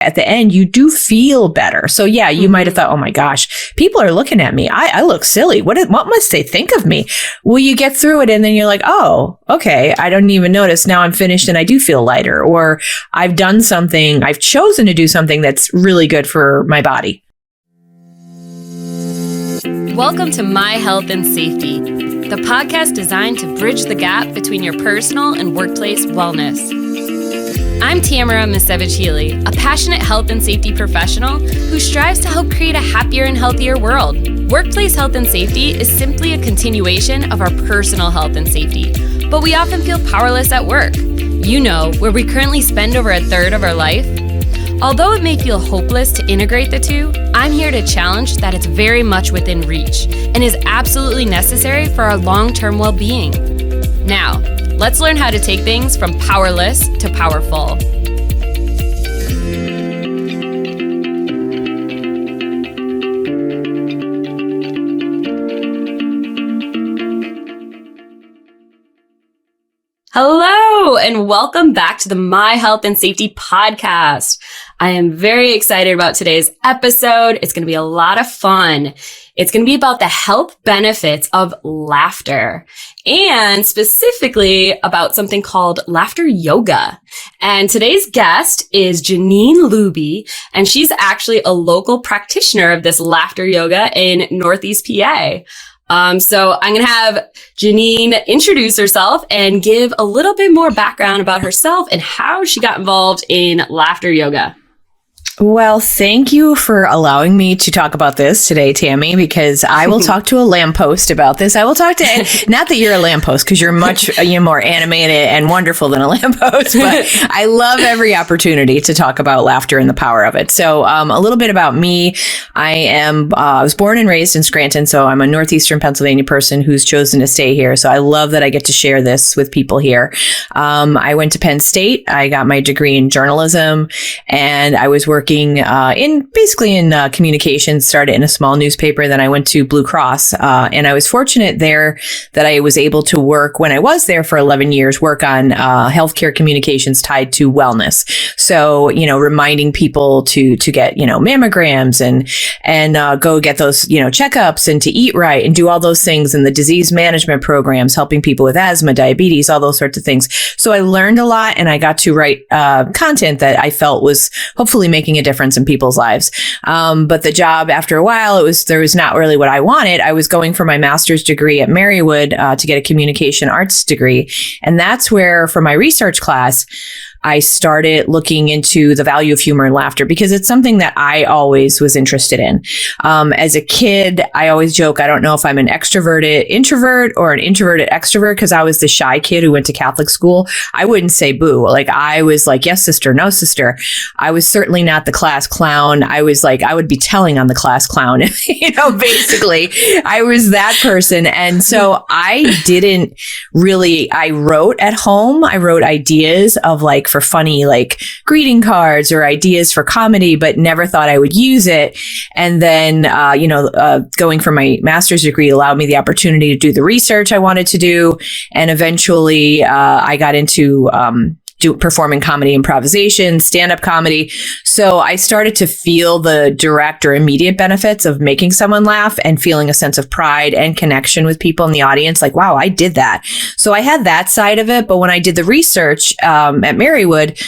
at the end, you do feel better. So yeah, you might have thought, oh my gosh, people are looking at me. I look silly. What must they think of me? Well, you get through it and then you're like, oh, okay, I don't even notice. Now I'm finished and I do feel lighter, or I've chosen to do something that's really good for my body. Welcome to My Health and Safety, the podcast designed to bridge the gap between your personal and workplace wellness. I'm Tamara Misevich-Healy, a passionate health and safety professional who strives to help create a happier and healthier world. Workplace health and safety is simply a continuation of our personal health and safety, but we often feel powerless at work. You know, where we currently spend over a third of our life. Although it may feel hopeless to integrate the two, I'm here to challenge that it's very much within reach and is absolutely necessary for our long-term well-being. Now, let's learn how to take things from powerless to powerful. Hello, and welcome back to the My Health and Safety podcast. I am very excited about today's episode. It's going to be a lot of fun. It's going to be about the health benefits of laughter, and specifically about something called laughter yoga. And today's guest is Jeannine Luby, and she's actually a local practitioner of this laughter yoga in Northeast PA. So I'm going to have Jeannine introduce herself and give a little bit more background about herself and how she got involved in laughter yoga. Well, thank you for allowing me to talk about this today, Tammy, because I will talk to a lamppost about this. I will talk to, not that you're a lamppost, because you're much more animated and wonderful than a lamppost, but I love every opportunity to talk about laughter and the power of it. So a little bit about me. I was born and raised in Scranton, so I'm a Northeastern Pennsylvania person who's chosen to stay here. So I love that I get to share this with people here. I went to Penn State. I got my degree in journalism, and I was working in communications, started in a small newspaper. Then I went to Blue Cross, and I was fortunate there that I was able to work when I was there for 11 years, work on healthcare communications tied to wellness. So, reminding people to get, mammograms and go get those, checkups and to eat right and do all those things, and the disease management programs, helping people with asthma, diabetes, all those sorts of things. So I learned a lot, and I got to write content that I felt was hopefully making a difference in people's lives. But the job, after a while, there was not really what I wanted. I was going for my master's degree at Marywood to get a communication arts degree. And that's where, for my research class, I started looking into the value of humor and laughter, because it's something that I always was interested in. As a kid, I always joke, I don't know if I'm an extroverted introvert or an introverted extrovert, because I was the shy kid who went to Catholic school. I wouldn't say boo. Like, I was like, yes, sister, no, sister. I was certainly not the class clown. I was like, I would be telling on the class clown, basically. I was that person. And so I wrote at home. I wrote ideas of for funny, greeting cards or ideas for comedy, but never thought I would use it. And then, going for my master's degree allowed me the opportunity to do the research I wanted to do. And eventually, I got into, performing comedy, improvisation, stand-up comedy. So I started to feel the direct or immediate benefits of making someone laugh and feeling a sense of pride and connection with people in the audience. Like, wow, I did that. So I had that side of it. But when I did the research at Marywood,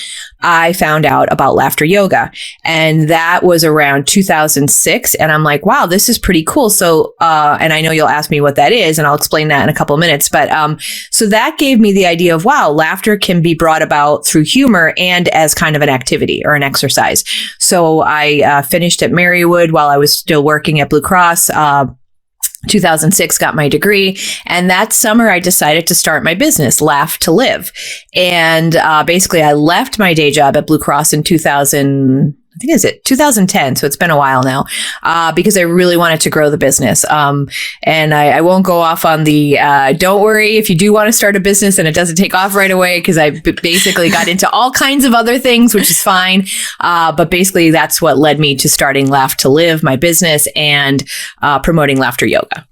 I found out about laughter yoga, and that was around 2006. And I'm like, wow, this is pretty cool. So, and I know you'll ask me what that is, and I'll explain that in a couple of minutes. But, so that gave me the idea of, wow, laughter can be brought about through humor and as kind of an activity or an exercise. So I finished at Marywood while I was still working at Blue Cross. 2006, got my degree. And that summer, I decided to start my business, Laugh to Live. And basically, I left my day job at Blue Cross in 2010. So it's been a while now, because I really wanted to grow the business. And I won't go off on the, don't worry if you do want to start a business and it doesn't take off right away, because I basically got into all kinds of other things, which is fine. But basically that's what led me to starting Laugh to Live, my business, and promoting laughter yoga.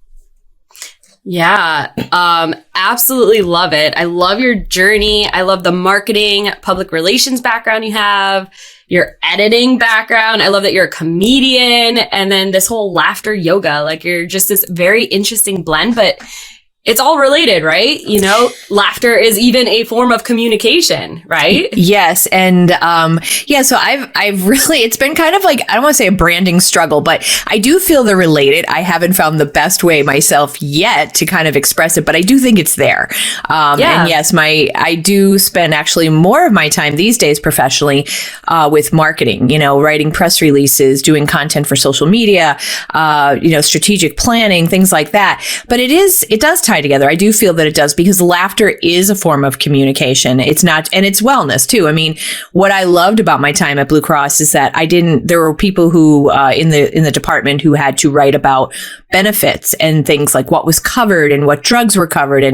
Yeah, absolutely love it. I love your journey. I love the marketing, public relations background you have, your editing background. I love that you're a comedian, and then this whole laughter yoga. Like, you're just this very interesting blend, but it's all related, right? You know, laughter is even a form of communication, right? Yes. And, so I've really, it's been kind of like, I don't want to say a branding struggle, but I do feel they're related. I haven't found the best way myself yet to kind of express it, but I do think it's there. And yes, I do spend actually more of my time these days professionally, with marketing, you know, writing press releases, doing content for social media, strategic planning, things like that. But it does tie together. I do feel that it does, because laughter is a form of communication. It's not, and it's wellness too. I mean, what I loved about my time at Blue Cross is that there were people who, in the department who had to write about benefits and things like what was covered and what drugs were covered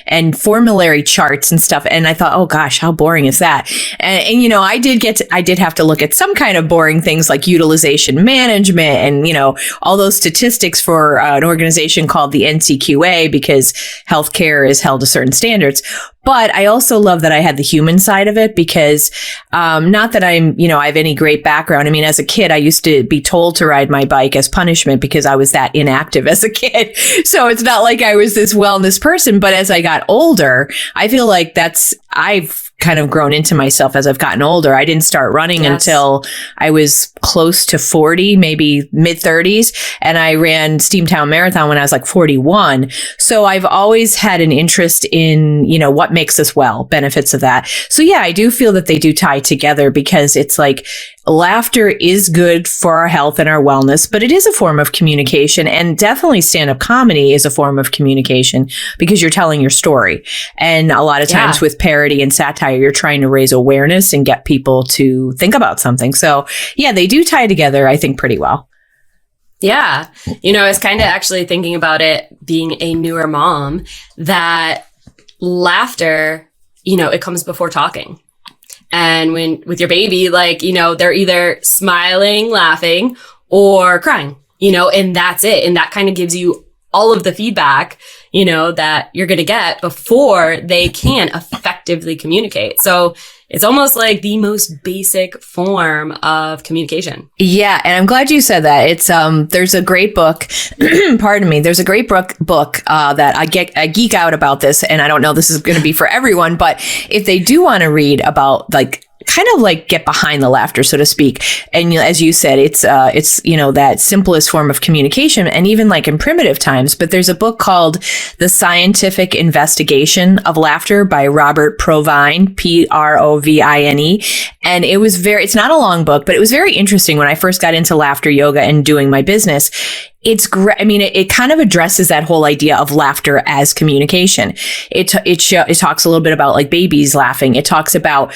and formulary charts and stuff. And I thought, oh gosh, how boring is that? And you know, I did have to look at some kind of boring things like utilization management and, you know, all those statistics for an organization called the NCQA, because healthcare is held to certain standards. But I also love that I had the human side of it, because not that I have any great background. I mean, as a kid, I used to be told to ride my bike as punishment because I was that inactive as a kid. So it's not like I was this wellness person. But as I got older, I feel like I've kind of grown into myself as I've gotten older. I didn't start running until I was close to 40, maybe mid 30s. And I ran Steamtown Marathon when I was like 41. So I've always had an interest in, you know, what makes us well, benefits of that. So yeah, I do feel that they do tie together, because it's like laughter is good for our health and our wellness, but it is a form of communication, and definitely stand-up comedy is a form of communication, because you're telling your story. And a lot of times with parody and satire, you're trying to raise awareness and get people to think about something. So yeah, they do tie together, I think, pretty well. Yeah. You know, I was kind of actually thinking about it, being a newer mom, that laughter, you know, it comes before talking. And with your baby, like, you know, they're either smiling, laughing, or crying, you know, and that's it. And that kind of gives you all of the feedback, you know, that you're going to get before they can effectively communicate. So it's almost like the most basic form of communication. Yeah. And I'm glad you said that. It's, there's a great book, pardon me. There's a great book, that I geek out about this. And I don't know, this is going to be for everyone, but if they do want to read about, like, kind of like get behind the laughter, so to speak. And, you know, as you said, it's, you know, that simplest form of communication, and even like in primitive times. But there's a book called The Scientific Investigation of Laughter by Robert Provine, Provine. And it's not a long book, but it was very interesting when I first got into laughter yoga and doing my business. It's great. I mean, it kind of addresses that whole idea of laughter as communication. It talks a little bit about like babies laughing. It talks about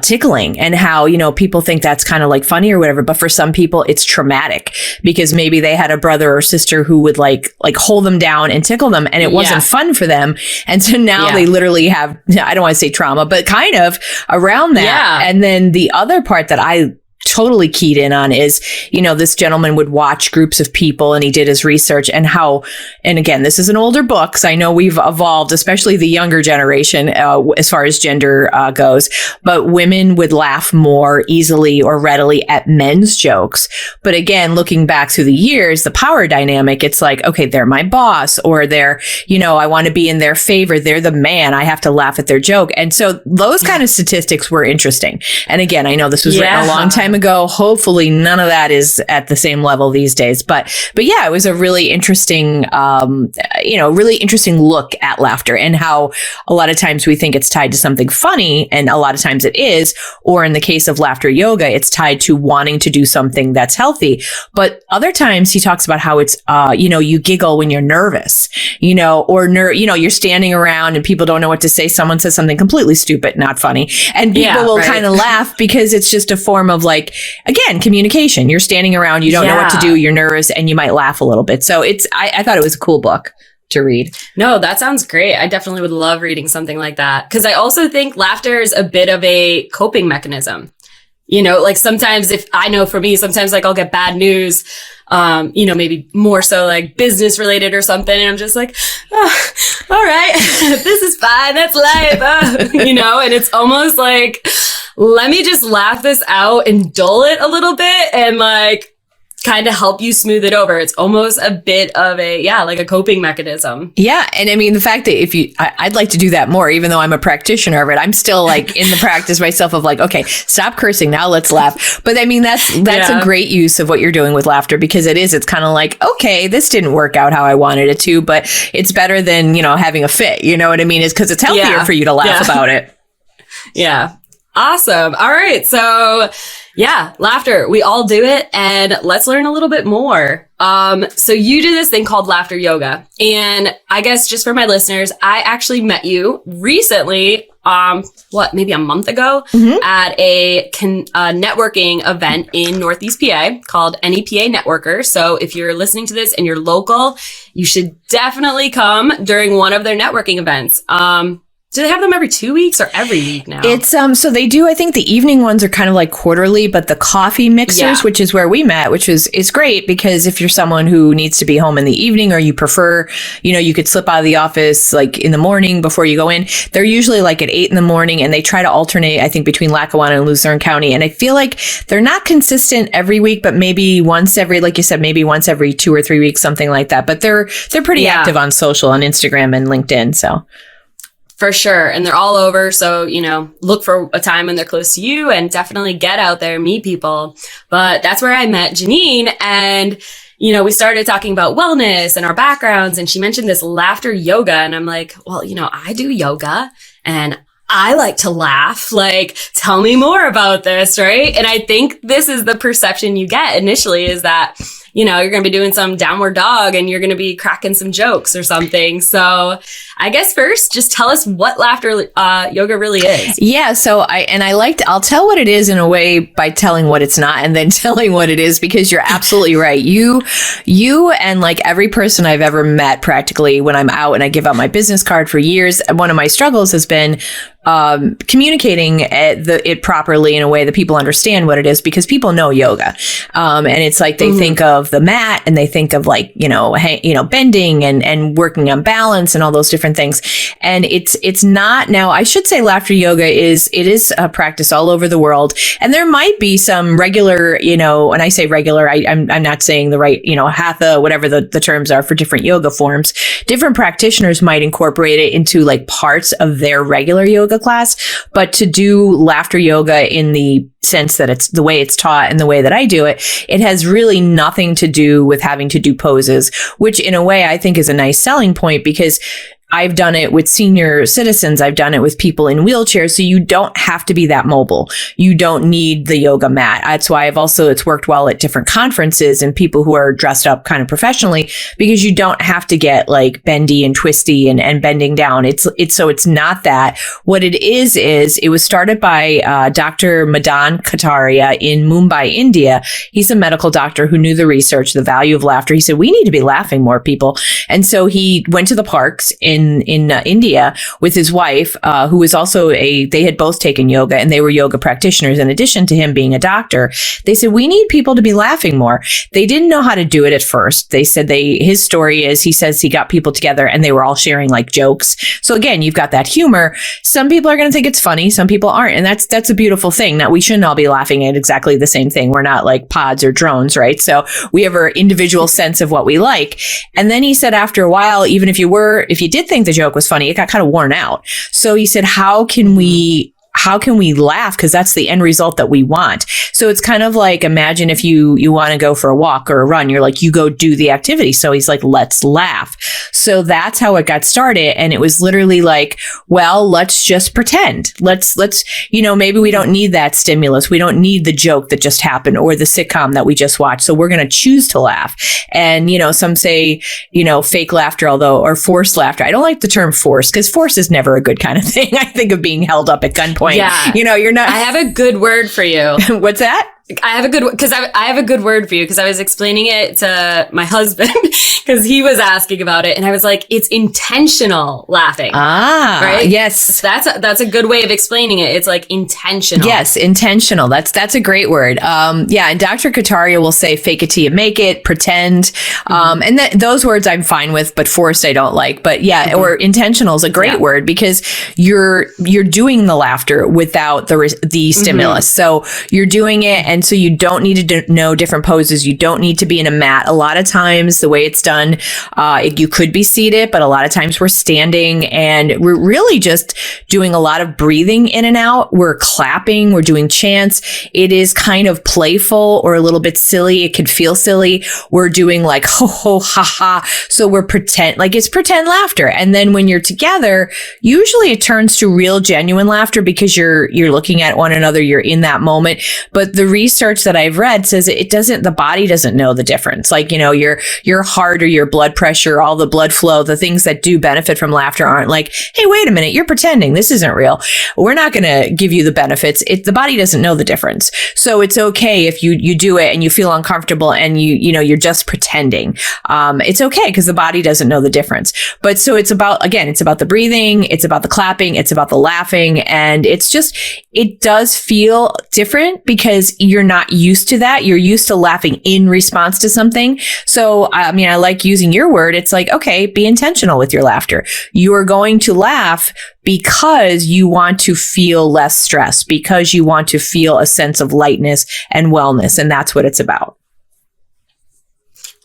tickling, and how, you know, people think that's kind of like funny or whatever, but for some people it's traumatic, because maybe they had a brother or sister who would like hold them down and tickle them, and it wasn't fun for them. And so now they literally have, I don't want to say trauma, but kind of around that. Yeah. And then the other part that I totally keyed in on is, you know, this gentleman would watch groups of people, and he did his research, and how, and again, this is an older book, so I know we've evolved, especially the younger generation, as far as gender goes, but women would laugh more easily or readily at men's jokes. But again, looking back through the years, the power dynamic, it's like, okay, they're my boss, or they're, you know, I want to be in their favor. They're the man. I have to laugh at their joke. And so those kind of statistics were interesting. And again, I know this was written a long time ago. Hopefully none of that is at the same level these days. But yeah, it was a really interesting, really interesting look at laughter, and how a lot of times we think it's tied to something funny, and a lot of times it is, or in the case of laughter yoga, it's tied to wanting to do something that's healthy. But other times he talks about how it's, you giggle when you're nervous, you know, or you're standing around and people don't know what to say. Someone says something completely stupid, not funny, and people will kind of laugh, because it's just a form of, like, again, communication. You're standing around, you don't know what to do, you're nervous, and you might laugh a little bit. So I thought it was a cool book to read. No, that sounds great. I definitely would love reading something like that, because I also think laughter is a bit of a coping mechanism. Like sometimes if I know for me, sometimes like I'll get bad news, maybe more so like business related or something. And I'm just like, oh, all right, this is fine. That's life. And it's almost like, let me just laugh this out and dull it a little bit and like kind of help you smooth it over. It's almost a bit of like a coping mechanism. Yeah. And I mean, the fact that I'd like to do that more, even though I'm a practitioner of it, I'm still like in the practice myself of like, okay, stop cursing. Now let's laugh. But I mean, that's a great use of what you're doing with laughter, because it's kind of like, okay, this didn't work out how I wanted it to, but it's better than, having a fit. You know what I mean? It's because it's healthier for you to laugh about it. Yeah. Awesome. All right. So laughter. We all do it, and let's learn a little bit more. So you do this thing called laughter yoga. And I guess just for my listeners, I actually met you recently, maybe a month ago at a networking event in Northeast PA called NEPA Networker. So if you're listening to this and you're local, you should definitely come during one of their networking events. Do they have them every 2 weeks or every week now? It's so they do. I think the evening ones are kind of like quarterly, but the coffee mixers, which is where we met, which is great because if you're someone who needs to be home in the evening, or you prefer, you could slip out of the office like in the morning before you go in. They're usually like at 8 a.m, and they try to alternate, I think, between Lackawanna and Luzerne County. And I feel like they're not consistent every week, but maybe once every, like you said, maybe once every 2 or 3 weeks, something like that. But they're pretty active on social, on Instagram and LinkedIn. So. For sure. And they're all over. So, look for a time when they're close to you and definitely get out there, meet people. But that's where I met Jeannine. And, we started talking about wellness and our backgrounds. And she mentioned this laughter yoga. And I'm like, well, I do yoga and I like to laugh. Like, tell me more about this, right? And I think this is the perception you get initially, is that, you're going to be doing some downward dog and you're going to be cracking some jokes or something. So I guess first, just tell us what laughter yoga really is. Yeah. So I'll tell what it is in a way by telling what it's not and then telling what it is, because you're absolutely right. You and like every person I've ever met practically when I'm out and I give out my business card for years, one of my struggles has been communicating it properly in a way that people understand what it is, because people know yoga. And it's like they think of the mat and they think of like, bending and working on balance and all those different things. And it's not, now I should say laughter yoga is a practice all over the world. And there might be some regular, when I say regular, I'm not saying the right, hatha, whatever the terms are for different yoga forms. Different practitioners might incorporate it into like parts of their regular yoga class, but to do laughter yoga in the sense that it's the way it's taught and the way that I do it, it has really nothing to do with having to do poses, which in a way I think is a nice selling point, because I've done it with senior citizens. I've done it with people in wheelchairs. So you don't have to be that mobile. You don't need the yoga mat. That's why it's worked well at different conferences and people who are dressed up kind of professionally, because you don't have to get like bendy and twisty and bending down. It's not that. What it is it was started by Dr. Madan Kataria in Mumbai, India. He's a medical doctor who knew the research, the value of laughter. He said, we need to be laughing more, people. And so he went to the parks in India with his wife, who was also they had both taken yoga and they were yoga practitioners. In addition to him being a doctor, they said, we need people to be laughing more. They didn't know how to do it at first. They said his story is, he says he got people together and they were all sharing like jokes. So again, you've got that humor. Some people are going to think it's funny. Some people aren't. And that's a beautiful thing. Now, we shouldn't all be laughing at exactly the same thing. We're not like pods or drones, right? So we have our individual sense of what we like. And then he said, after a while, even if you did think the joke was funny, it got kind of worn out. So he said, how can we laugh? Because that's the end result that we want. So it's kind of like, imagine if you want to go for a walk or a run, you're like, you go do the activity. So he's like, let's laugh. So that's how it got started. And it was literally like, well, let's just pretend. Let's, maybe we don't need that stimulus. We don't need the joke that just happened or the sitcom that we just watched. So we're going to choose to laugh. And, some say, fake laughter, or forced laughter. I don't like the term force, because force is never a good kind of thing. I think of being held up at gunpoint. Yeah. You're not. I have a good word for you. What's that? I have a good, because I have a good word for you, because I was explaining it to my husband because he was asking about it, and I was like, it's intentional laughing. Right? Yes. That's a good way of explaining it. It's like intentional. Yes, intentional. That's a great word. Yeah, and Dr. Kataria will say fake it till you make it, pretend. And those words I'm fine with, but forced I don't like. But yeah, or intentional is a great word, because you're doing the laughter without the stimulus. So you're doing it, and so you don't need to know different poses. You don't need to be in a mat. A lot of times the way it's done, you could be seated, but a lot of times we're standing, and we're really just doing a lot of breathing in and out. We're clapping, we're doing chants. It is kind of playful or a little bit silly. It could feel silly. We're doing like ho ho ha ha. So we're it's pretend laughter. And then when you're together, usually it turns to real genuine laughter, because you're looking at one another, you're in that moment. But the research that I've read says the body doesn't know the difference. Like, your heart or your blood pressure, all the blood flow, the things that do benefit from laughter aren't like, hey, wait a minute, you're pretending, this isn't real. We're not going to give you the benefits. The body doesn't know the difference. So it's okay if you do it and you feel uncomfortable and you're just pretending. It's okay, because the body doesn't know the difference. But so it's about the breathing, it's about the clapping, it's about the laughing. And it does feel different because you're not used to that. You're used to laughing in response to something. So, I like using your word. It's like, okay, be intentional with your laughter. You are going to laugh because you want to feel less stress, because you want to feel a sense of lightness and wellness. And that's what it's about.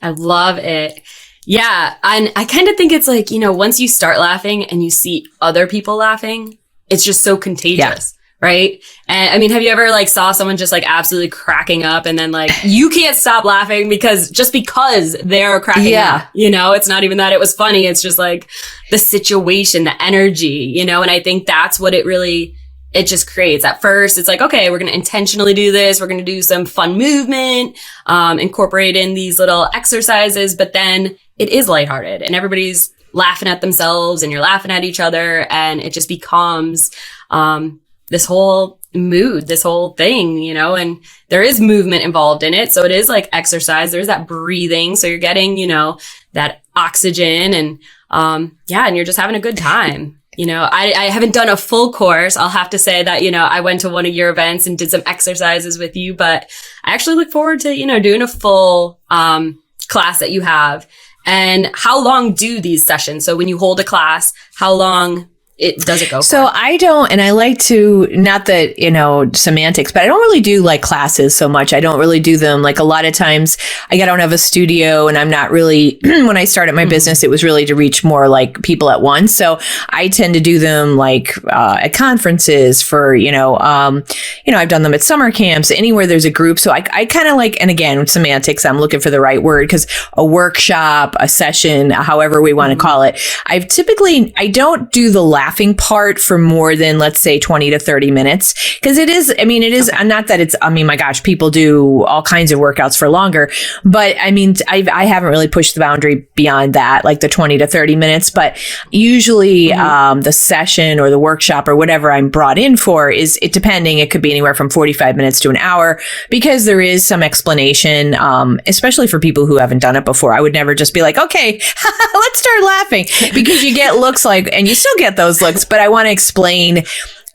I love it. Yeah. And I kind of think it's like, once you start laughing and you see other people laughing, it's just so contagious. Yeah. Right. And have you ever saw someone just absolutely cracking up, and then you can't stop laughing because they're cracking up, it's not even that it was funny. It's just the situation, the energy, and I think that's what it just creates. At first, it's okay, we're going to intentionally do this. We're going to do some fun movement, incorporate in these little exercises, but then it is lighthearted and everybody's laughing at themselves and you're laughing at each other, and it just becomes, this whole mood, this whole thing, and there is movement involved in it. So it is exercise. There's that breathing. So you're getting, that oxygen and, and you're just having a good time. I haven't done a full course. I'll have to say that, I went to one of your events and did some exercises with you, but I actually look forward to, doing a full, class that you have. And how long do these sessions? So when you hold a class, how long does it go for? So I don't, and I like to, not that, semantics, but I don't really do classes so much. I don't really do them. A lot of times I don't have a studio, and I'm not really, when I started my business, it was really to reach more people at once. So I tend to do them at conferences for, I've done them at summer camps, anywhere there's a group. So I kind of and again, with semantics, I'm looking for the right word, because a workshop, a session, however we want to call it, I don't do the laughing part for more than, let's say, 20 to 30 minutes. Because it is not that it's, my gosh, people do all kinds of workouts for longer. But I haven't really pushed the boundary beyond that, the 20 to 30 minutes. But usually the session or the workshop or whatever I'm brought in for depending, it could be anywhere from 45 minutes to an hour, because there is some explanation, especially for people who haven't done it before. I would never just be okay, let's start laughing, because you get looks and you still get those looks, but I want to explain.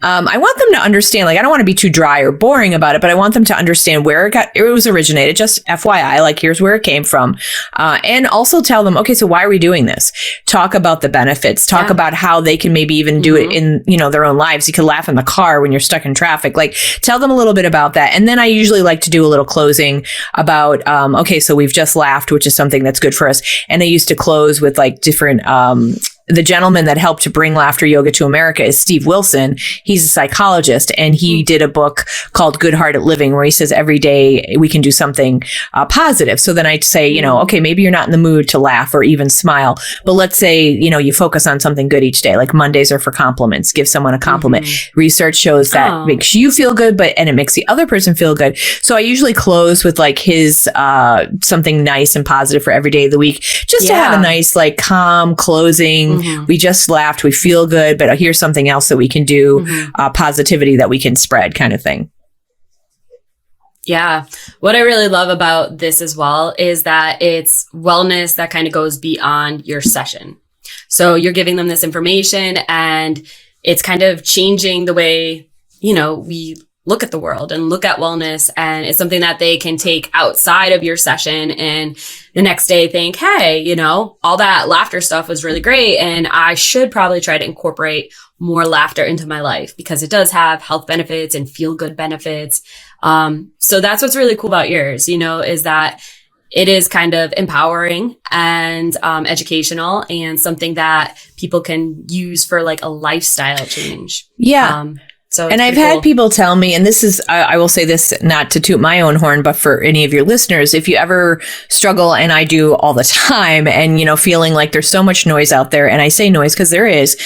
I want them to understand, I don't want to be too dry or boring about it, but I want them to understand where it was originated. Just FYI, here's where it came from. And also tell them, okay, so why are we doing this? Talk about the benefits, talk about how they can maybe even do it in, their own lives. You could laugh in the car when you're stuck in traffic, tell them a little bit about that. And then I usually like to do a little closing about, okay, so we've just laughed, which is something that's good for us. And I used to close with different, the gentleman that helped to bring laughter yoga to America is Steve Wilson. He's a psychologist, and he did a book called Good Hearted Living, where he says every day we can do something positive. So then I'd say, okay, maybe you're not in the mood to laugh or even smile, but let's say, you focus on something good each day. Mondays are for compliments. Give someone a compliment. Research shows that makes you feel good, and it makes the other person feel good. So I usually close with his something nice and positive for every day of the week, just to have a nice, calm closing. We just laughed. We feel good, but here's something else that we can do, positivity that we can spread, kind of thing. Yeah. What I really love about this as well is that it's wellness that kind of goes beyond your session. So you're giving them this information and it's kind of changing the way, we look at the world and look at wellness. And it's something that they can take outside of your session and the next day think, hey, all that laughter stuff was really great. And I should probably try to incorporate more laughter into my life because it does have health benefits and feel good benefits. So that's what's really cool about yours, is that it is kind of empowering and educational and something that people can use for like a lifestyle change. Yeah. And I've had people tell me, and this is, I will say this not to toot my own horn, but for any of your listeners, if you ever struggle, and I do all the time, and, feeling like there's so much noise out there, and I say noise because there's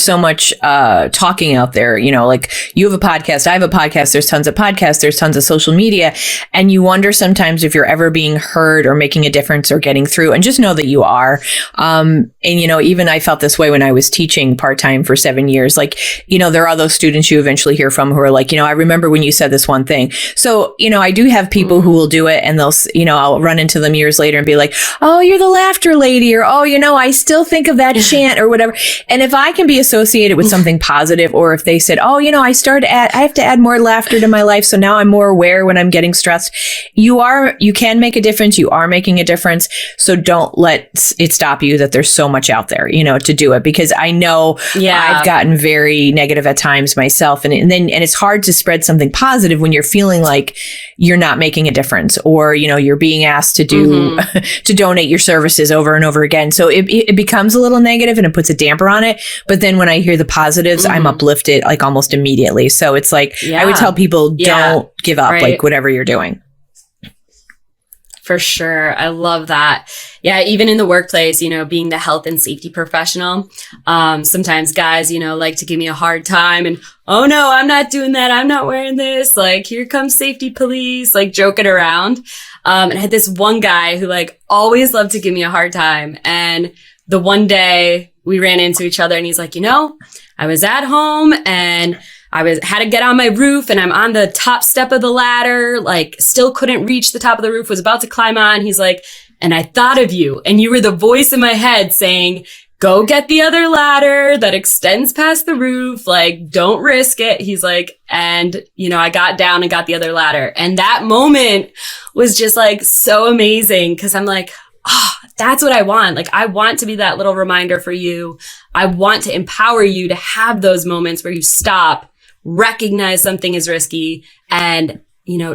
so much talking out there, like you have a podcast, I have a podcast, there's tons of podcasts, there's tons of social media, and you wonder sometimes if you're ever being heard or making a difference or getting through, and just know that you are. And, even I felt this way when I was teaching part-time for 7 years, like, there are those students you eventually hear from who are like, I remember when you said this one thing. So, I do have people who will do it and they'll, I'll run into them years later and be like, oh, you're the laughter lady, or, oh, I still think of that chant or whatever. And if I can be associated with something positive, or if they said, oh, I have to add more laughter to my life. So now I'm more aware when I'm getting stressed. You can make a difference. You are making a difference. So don't let it stop you that there's so much out there, to do it, because I know I've gotten very negative at times myself. And it's hard to spread something positive when you're feeling like you're not making a difference, or, you're being asked to do, to donate your services over and over again. So it becomes a little negative and it puts a damper on it. But then when I hear the positives, I'm uplifted like almost immediately. So it's like, I would tell people, don't give up, like whatever you're doing. For sure. I love that. Yeah. Even in the workplace, being the health and safety professional, sometimes guys, like to give me a hard time and, oh no, I'm not doing that. I'm not wearing this. Like, here comes safety police, like joking around. And I had this one guy who like always loved to give me a hard time. And the one day we ran into each other and he's like, I was at home and had to get on my roof and I'm on the top step of the ladder, like still couldn't reach the top of the roof, was about to climb on. He's like, and I thought of you and you were the voice in my head saying, go get the other ladder that extends past the roof. Like, don't risk it. He's like, and I got down and got the other ladder. And that moment was just like so amazing. Cause I'm like, oh, that's what I want. Like, I want to be that little reminder for you. I want to empower you to have those moments where you stop, recognize something is risky and,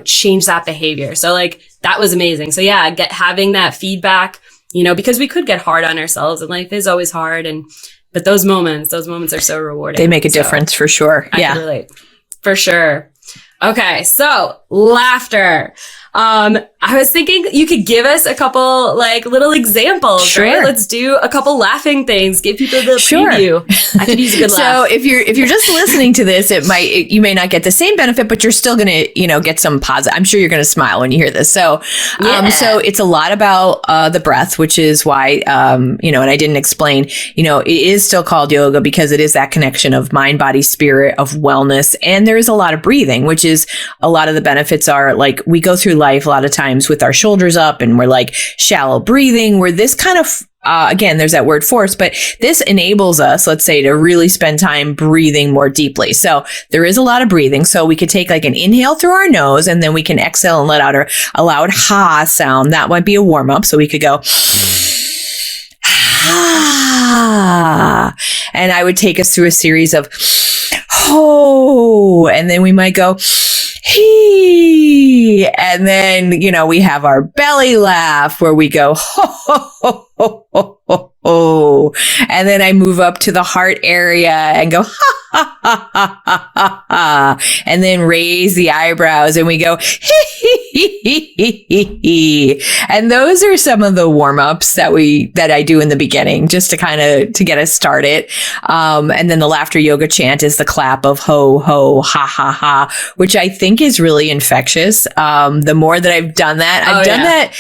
change that behavior. So like, that was amazing. So yeah, having that feedback, because we could get hard on ourselves and life is always hard. But those moments are so rewarding. They make a difference for sure. I can relate. For sure. Okay. So laughter. I was thinking you could give us a couple like little examples, right? Let's do a couple laughing things. Give people the preview. I could use a good laugh. So if you're just listening to this, you may not get the same benefit, but you're still going to, get some positive. I'm sure you're going to smile when you hear this. So, so it's a lot about, the breath, which is why, and I didn't explain, it is still called yoga because it is that connection of mind, body, spirit, of wellness. And there is a lot of breathing, which is a lot of the benefits are like, we go through life a lot of times with our shoulders up and we're like shallow breathing, where this kind of, again, there's that word force, but this enables us, let's say, to really spend time breathing more deeply. So there is a lot of breathing. So we could take like an inhale through our nose and then we can exhale and let out a loud ha sound. That might be a warm up. So we could go ha, and I would take us through a series of ho, and then we might go he, and then, we have our belly laugh where we go ho, ho, ho, ho, ho, ho, ho. And then I move up to the heart area and go ha, ha, ha, ha, ha, ha, ha. And then raise the eyebrows and we go hee, hee, hee, hee, hee, hee, hee. And those are some of the warm-ups that I do in the beginning, just to kind of, to get us started. And then the laughter yoga chant is the clap of ho, ho, ha, ha, ha, which I think is really infectious. The more that I've done that, I've done that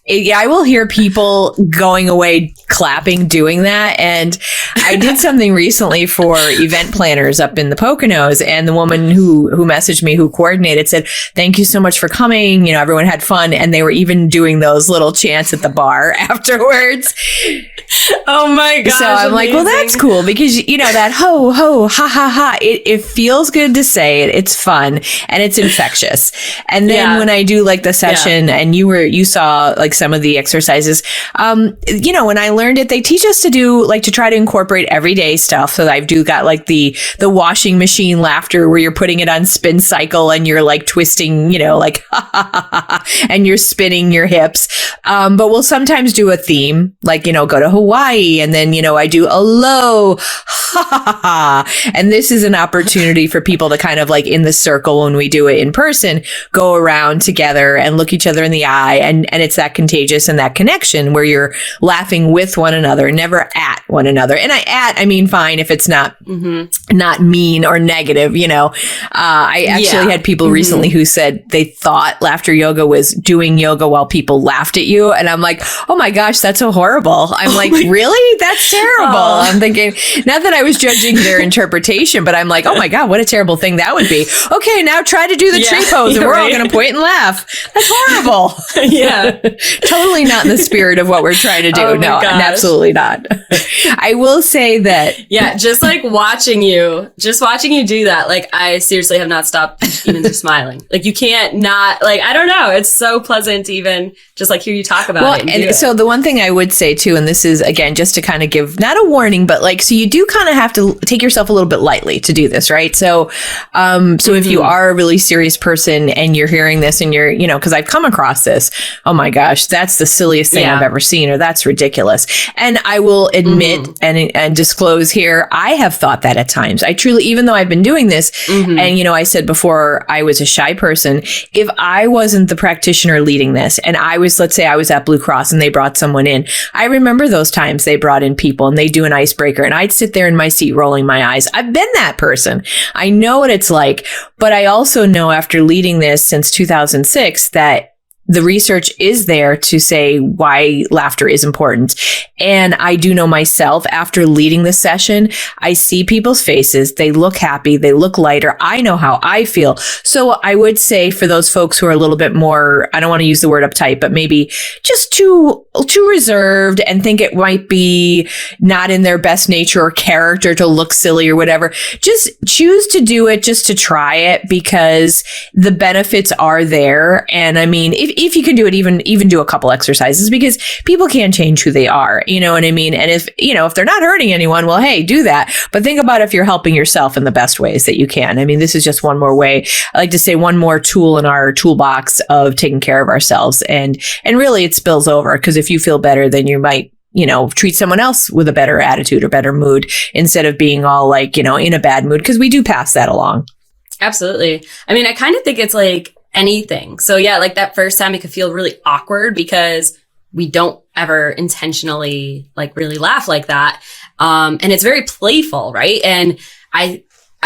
Yeah, I will hear people going away clapping, doing that. And I did something recently for event planners up in the Poconos. And the woman who messaged me, who coordinated, said, thank you so much for coming. You know, everyone had fun. And they were even doing those little chants at the bar afterwards. Oh my gosh. So I'm like, well, that's cool because, you know, that ho, ho, ha, ha, ha. It feels good to say it. It's fun and it's infectious. And then when I do like the session and you saw like some of the exercises, you know, when I learned it, they teach us to do like to try to incorporate everyday stuff. So I've got like the washing machine laughter where you're putting it on spin cycle and you're like twisting, you know, like ha, ha, ha, ha, and you're spinning your hips. But we'll sometimes do a theme, like, you know, go to Hawaii. And then, you know, I do aloha, ha, ha, ha. And this is an opportunity for people to kind of like in the circle when we do it in person, go around together and look each other in the eye. And it's that contagious and that connection where you're laughing with one another, never at one another. And I mean, fine if it's not, not mean or negative, you know. I actually had people recently who said they thought laughter yoga was doing yoga while people laughed at you. And I'm like, oh my gosh, that's so horrible. I'm like, really? That's terrible. I'm thinking, not that I was judging their interpretation, but I'm like, oh my God, what a terrible thing that would be. Okay, now try to do the tree pose and we're all going to point and laugh. That's horrible. Totally not in the spirit of what we're trying to do. Oh no, absolutely not. I will say that. Yeah, just like watching you do that, like I seriously have not stopped even just smiling. Like you can't not, like, I don't know. It's so pleasant to even just like hear you talk about it. And so the one thing I would say too, and this is again, just to kind of give not a warning, but like, so you do kind of have to take yourself a little bit lightly to do this, right? So, if you are a really serious person and you're hearing this and you're, you know, cause I've come across this, oh my gosh, that's the silliest thing I've ever seen, or that's ridiculous. And I will admit and disclose here, I have thought that at times. I truly, even though I've been doing this, and you know, I said before I was a shy person, if I wasn't the practitioner leading this and I was, let's say I was at Blue Cross and they brought someone in, I remember those times they brought in people and they do an icebreaker and I'd sit there in my seat rolling my eyes. I've been that person. I know what it's like, but I also know after leading this since 2006 that the research is there to say why laughter is important. And I do know myself, after leading the session, I see people's faces. They look happy. They look lighter. I know how I feel. So I would say for those folks who are a little bit more, I don't want to use the word uptight, but maybe just too reserved and think it might be not in their best nature or character to look silly or whatever, just choose to do it, just to try it, because the benefits are there. And I mean, if you can do it, even do a couple exercises, because people can't change who they are, you know what I mean? And if they're not hurting anyone, well, hey, do that. But think about if you're helping yourself in the best ways that you can. I mean, this is just one more way. I like to say one more tool in our toolbox of taking care of ourselves. And really it spills over, because if you feel better, then you might, you know, treat someone else with a better attitude or better mood instead of being all like, you know, in a bad mood, because we do pass that along. Absolutely. I mean, I kind of think it's like anything. So yeah, like that first time it could feel really awkward because we don't ever intentionally like really laugh like that. And it's very playful, right? And I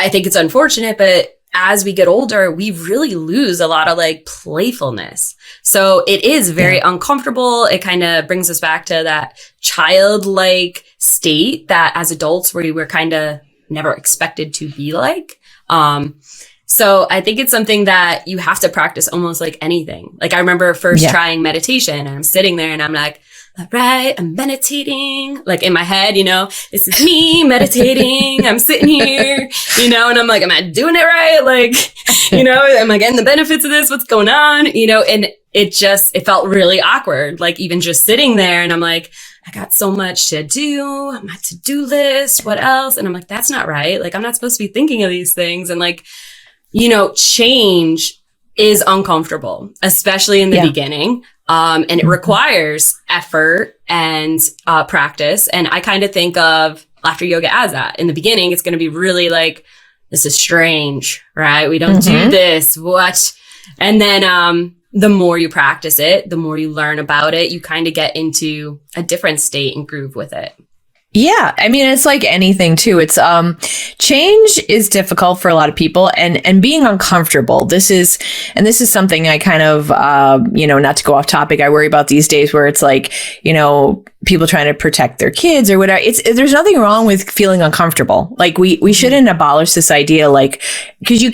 think it's unfortunate, but as we get older, we really lose a lot of like playfulness. So it is very uncomfortable. It kind of brings us back to that childlike state that as adults we were kind of never expected to be like. So I think it's something that you have to practice almost like anything. Like I remember first trying meditation and I'm sitting there and I'm like, all right, I'm meditating, like in my head, you know, this is me meditating. I'm sitting here, you know, and I'm like, am I doing it right? Like, you know, am I getting the benefits of this? What's going on? You know, and it felt really awkward. Like even just sitting there and I'm like, I got so much to do, my to-do list, what else? And I'm like, that's not right. Like, I'm not supposed to be thinking of these things. And like, you know, change is uncomfortable, especially in the beginning. And it requires effort and practice. And I kind of think of laughter yoga as that. In the beginning, it's going to be really like, this is strange, right? We don't do this. What? And then the more you practice it, the more you learn about it, you kind of get into a different state and groove with it. Yeah. I mean, it's like anything too. It's, change is difficult for a lot of people and being uncomfortable. This is something I kind of, not to go off topic, I worry about these days where it's like, people trying to protect their kids or whatever. There's nothing wrong with feeling uncomfortable. Like we shouldn't abolish this idea, like, because you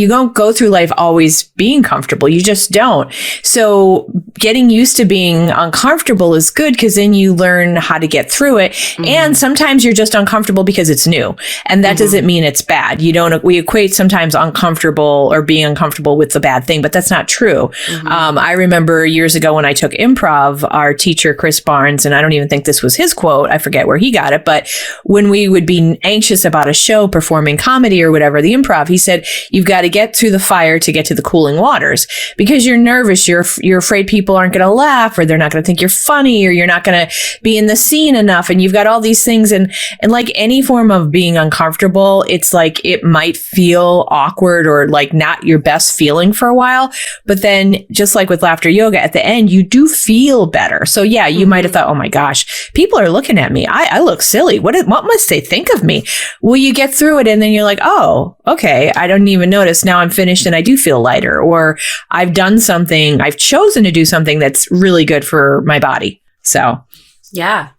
don't go through life always being comfortable. You just don't. So getting used to being uncomfortable is good because then you learn how to get through it. And sometimes you're just uncomfortable because it's new. And that doesn't mean it's bad. We equate sometimes uncomfortable or being uncomfortable with the bad thing, but that's not true. I remember years ago when I took improv, our teacher, Chris Barnes, and I don't even think this was his quote, I forget where he got it, but when we would be anxious about a show, performing comedy or whatever, the improv, he said, you've got to get through the fire to get to the cooling waters because you're nervous. You're afraid people aren't going to laugh or they're not going to think you're funny or you're not going to be in the scene enough. And you've got all these things. And like any form of being uncomfortable, it's like it might feel awkward or like not your best feeling for a while. But then just like with laughter yoga, at the end, you do feel better. So yeah, you might have thought, oh my gosh, people are looking at me. I look silly. What must they think of me? Well, you get through it and then you're like, oh, okay, I don't even notice. Now I'm finished and I do feel lighter, or I've chosen to do something that's really good for my body. So. Yeah.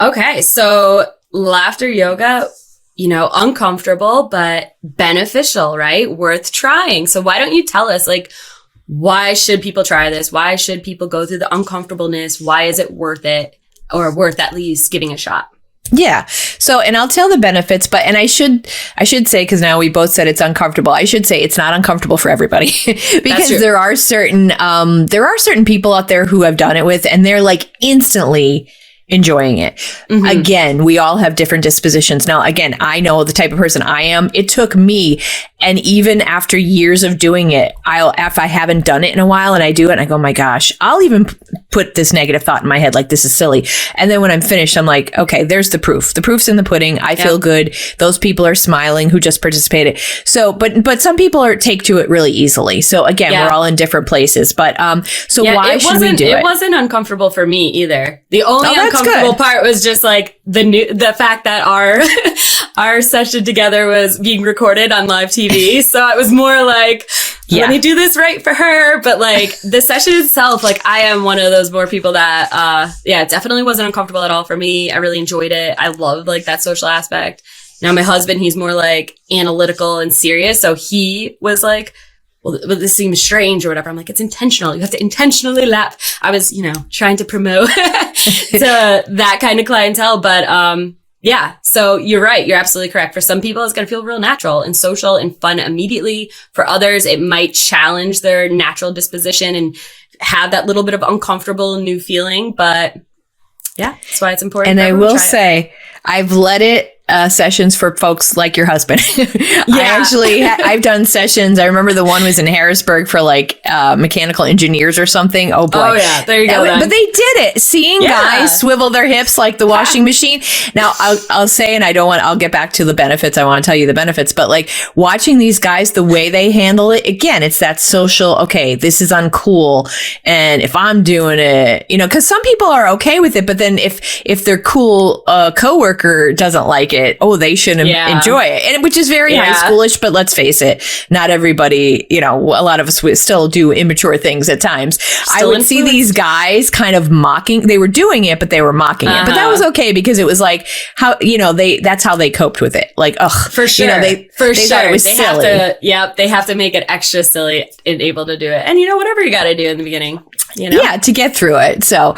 Okay. So laughter yoga, uncomfortable, but beneficial, right? Worth trying. So why don't you tell us, like, why should people try this? Why should people go through the uncomfortableness? Why is it worth it, or worth at least giving a shot? Yeah. So, and I'll tell the benefits, and I should say, because now we both said it's uncomfortable, I should say it's not uncomfortable for everybody because there are certain people out there who have done it with, and they're like instantly enjoying it. Again, we all have different dispositions. Now, again, I know the type of person I am. It took me, and even after years of doing it, if I haven't done it in a while and I do it and I go, my gosh, I'll even put this negative thought in my head, like, this is silly. And then when I'm finished, I'm like, okay, there's the proof. The proof's in the pudding. I feel good. Those people are smiling who just participated. So, but some people take to it really easily. So again, we're all in different places, but, why should we do it? It wasn't uncomfortable for me either. The only uncomfortable part was just like the fact that our session together was being recorded on live TV. So it was more like, let me do this right for her. But like the session itself, like I am one of those more people that, it definitely wasn't uncomfortable at all for me. I really enjoyed it. I loved like that social aspect. Now my husband, he's more like analytical and serious. So he was like, well, this seems strange or whatever. I'm like, it's intentional. You have to intentionally laugh. I was, trying to promote to that kind of clientele. But, so you're right. You're absolutely correct. For some people, it's going to feel real natural and social and fun immediately. For others, it might challenge their natural disposition and have that little bit of uncomfortable new feeling. But yeah, that's why it's important. And I will say, I've led it sessions for folks like your husband. I've done sessions. I remember the one was in Harrisburg for like mechanical engineers or something. Oh boy. Oh yeah, there you go. But they did it. Seeing guys swivel their hips like the washing machine. Now I'll say, and I'll get back to the benefits. I want to tell you the benefits, but like watching these guys, the way they handle it, again, it's that social, okay, this is uncool. And if I'm doing it, cause some people are okay with it, but then if their cool coworker doesn't like it, they shouldn't enjoy it. And which is very high schoolish, but let's face it, not everybody, a lot of us would still do immature things at times. I would see these guys kind of mocking, they were doing it, but they were mocking it. But that was okay because it was like how, that's how they coped with it. Like, for sure. They thought it was silly. They have to make it extra silly and able to do it. And whatever you got to do in the beginning. Yeah, to get through it. So,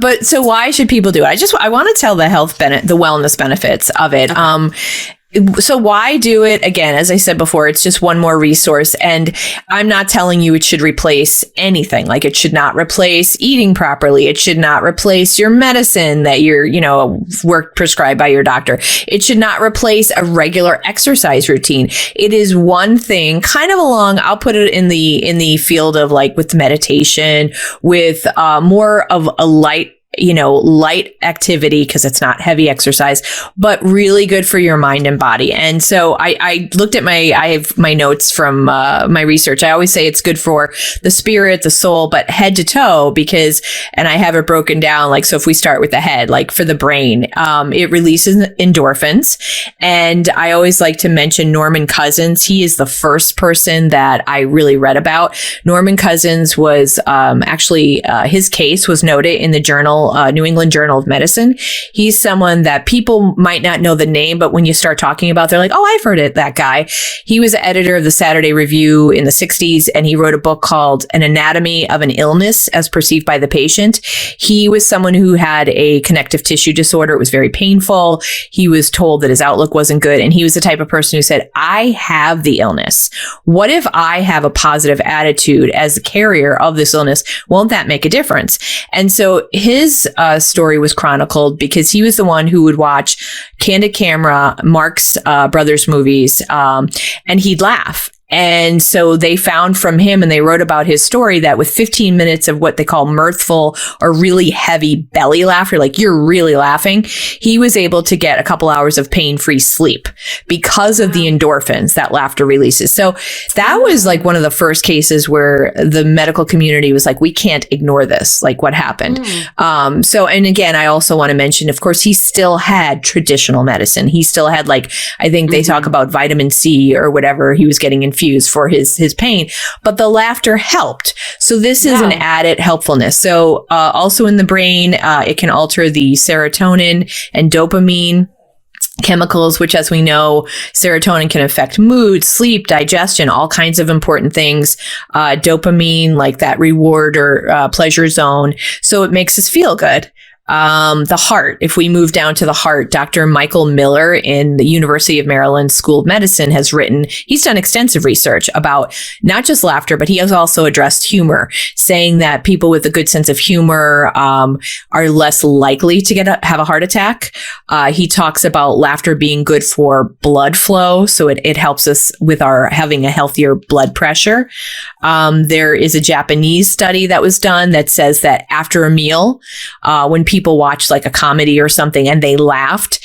but so why should people do it? I want to tell the the wellness benefits of it. Okay. So why do it? Again, as I said before, it's just one more resource. And I'm not telling you it should replace anything. Like it should not replace eating properly. It should not replace your medicine that you're, work prescribed by your doctor. It should not replace a regular exercise routine. It is one thing kind of along, I'll put it in the field of like with meditation, with more of a light light activity because it's not heavy exercise, but really good for your mind and body. And so I looked at I have my notes from my research. I always say it's good for the spirit, the soul, but head to toe and I have it broken down. Like, so if we start with the head, like for the brain, it releases endorphins. And I always like to mention Norman Cousins. He is the first person that I really read about. Norman Cousins was actually his case was noted in the journal, New England Journal of Medicine. He's someone that people might not know the name, but when you start talking about, they're like, oh, I've heard it, that guy. He was the editor of the Saturday Review in the 60s, and he wrote a book called An Anatomy of an Illness as Perceived by the Patient. He was someone who had a connective tissue disorder. It was very painful. He was told that his outlook wasn't good, and he was the type of person who said, I have the illness. What if I have a positive attitude as the carrier of this illness? Won't that make a difference? And so his story was chronicled because he was the one who would watch Candid Camera, Marx Brothers movies, and he'd laugh. And so they found from him, and they wrote about his story, that with 15 minutes of what they call mirthful or really heavy belly laughter, like you're really laughing, he was able to get a couple hours of pain-free sleep because of the endorphins that laughter releases. So that was like one of the first cases where the medical community was like, we can't ignore this. Like, what happened? And again, I also want to mention, of course, he still had traditional medicine. He still had, like, I think they talk about vitamin C or whatever he was getting infused for his pain, but the laughter helped. So this is an added helpfulness. So also in the brain, it can alter the serotonin and dopamine chemicals, which, as we know, serotonin can affect mood, sleep, digestion, all kinds of important things. Dopamine, like that reward or pleasure zone. So it makes us feel good. The heart, if we move down to the heart, Dr. Michael Miller in the University of Maryland School of Medicine has written, he's done extensive research about not just laughter, but he has also addressed humor, saying that people with a good sense of humor are less likely to have a heart attack. He talks about laughter being good for blood flow, so it helps us with our having a healthier blood pressure. There is a Japanese study that was done that says that after a meal, when people watched like a comedy or something and they laughed,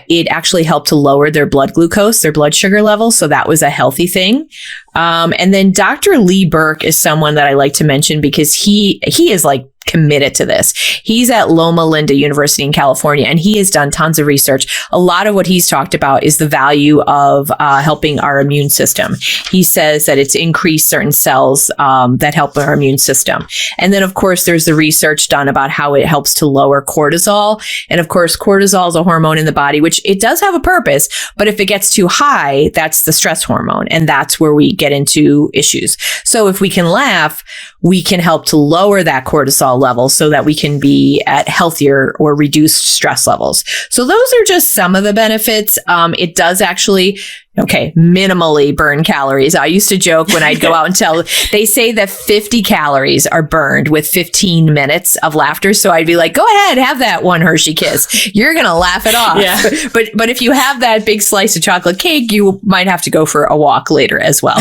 it actually helped to lower their blood glucose, their blood sugar level. So that was a healthy thing. And then Dr. Lee Burke is someone that I like to mention because he is like committed to this. He's at Loma Linda University in California, and he has done tons of research. A lot of what he's talked about is the value of helping our immune system. He says that it's increased certain cells that help our immune system. And then, of course, there's the research done about how it helps to lower cortisol. And of course, cortisol is a hormone in the body, which it does have a purpose, but if it gets too high, that's the stress hormone. And that's where we get into issues. So if we can laugh, we can help to lower that cortisol level so that we can be at healthier or reduced stress levels. So those are just some of the benefits. It does actually, minimally burn calories. I used to joke when I'd go out and they say that 50 calories are burned with 15 minutes of laughter. So I'd be like, go ahead, have that one Hershey Kiss. You're going to laugh it off. Yeah. But if you have that big slice of chocolate cake, you might have to go for a walk later as well.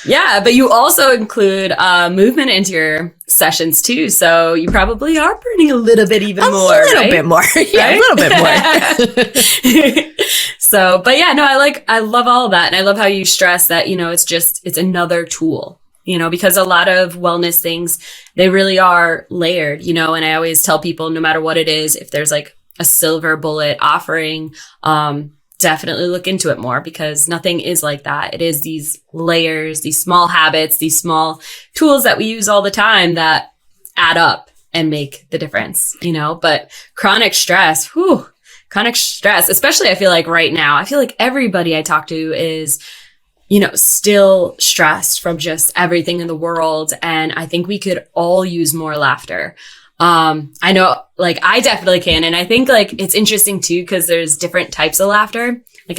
Yeah, but you also include movement into your sessions too. So you probably are burning a little bit even more. A little bit more. Yeah, right? A little bit more. So, but yeah, no, I love all of that. And I love how you stress that, it's another tool, because a lot of wellness things, they really are layered, and I always tell people, no matter what it is, if there's like a silver bullet offering, definitely look into it more, because nothing is like that. It is these layers, these small habits, these small tools that we use all the time that add up and make the difference, but chronic stress, especially I feel like right now, I feel like everybody I talk to is, still stressed from just everything in the world. And I think we could all use more laughter. I know, like, I definitely can. And I think, like, it's interesting too, because there's different types of laughter. Like,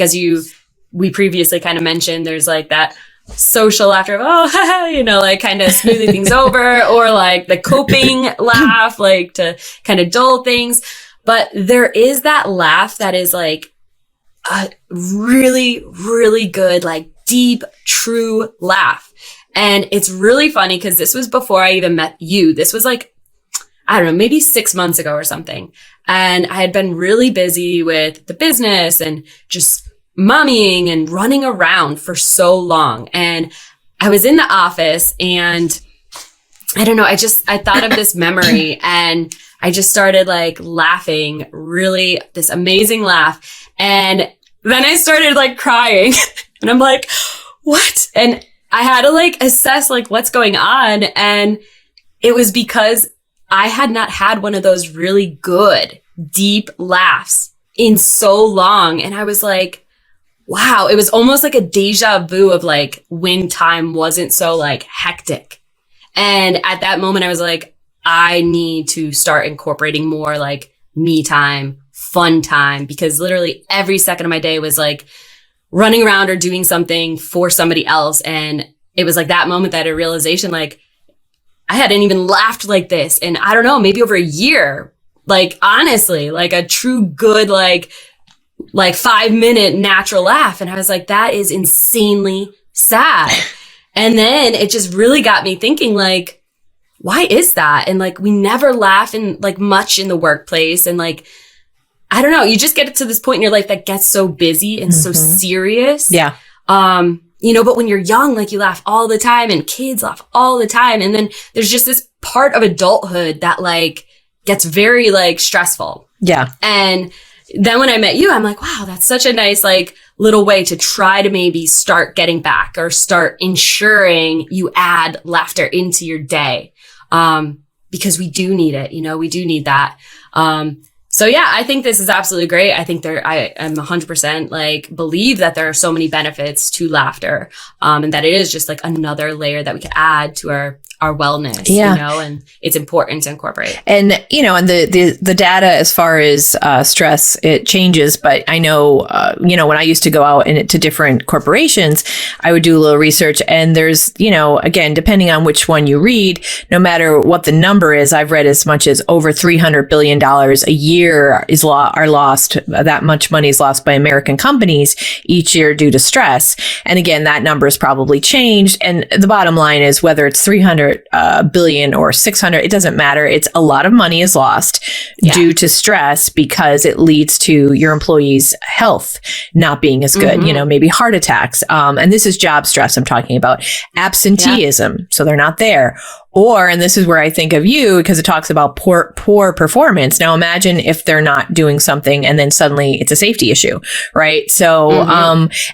we previously kind of mentioned, there's like that social laughter of, like kind of smoothing things over, or like the coping laugh, like to kind of dull things. But there is that laugh that is like a really, really good, like deep, true laugh. And it's really funny because this was before I even met you. This was like, I don't know, maybe 6 months ago or something. And I had been really busy with the business and just mommying and running around for so long. And I was in the office and I don't know, I thought of this memory and I just started like laughing, really this amazing laugh. And then I started like crying and I'm like, what? And I had to like assess like what's going on. And it was because I had not had one of those really good, deep laughs in so long. And I was like, wow, it was almost like a deja vu of like when time wasn't so like hectic. And at that moment, I was like, I need to start incorporating more like me time, fun time, because literally every second of my day was like running around or doing something for somebody else. And it was like that moment that a realization, like I hadn't even laughed like this. And I don't know, maybe over a year, like honestly, like a true good, like 5-minute natural laugh. And I was like, that is insanely sad. And then it just really got me thinking like, why is that? And like, we never laugh in like much in the workplace. And like, I don't know, you just get to this point in your life that gets so busy and so serious. Yeah. But when you're young, like you laugh all the time and kids laugh all the time. And then there's just this part of adulthood that like gets very like stressful. Yeah. And then when I met you, I'm like, wow, that's such a nice like little way to try to maybe start getting back or start ensuring you add laughter into your day. Because we do need it, we do need that. So yeah, I think this is absolutely great. I think I am 100% like believe that there are so many benefits to laughter. And that it is just like another layer that we could add to our wellness, and it's important to incorporate. And, and the data as far as stress, it changes. But I know, when I used to go out to different corporations, I would do a little research and there's, again, depending on which one you read, no matter what the number is, I've read as much as over $300 billion a year are lost. That much money is lost by American companies each year due to stress. And again, that number has probably changed. And the bottom line is whether it's 300 billion or 600, it doesn't matter. It's a lot of money is lost due to stress because it leads to your employees' health not being as good, maybe heart attacks. And this is job stress I'm talking about. Absenteeism. So they're not there. Or, and this is where I think of you because it talks about poor performance. Now imagine if they're not doing something and then suddenly it's a safety issue, right? So,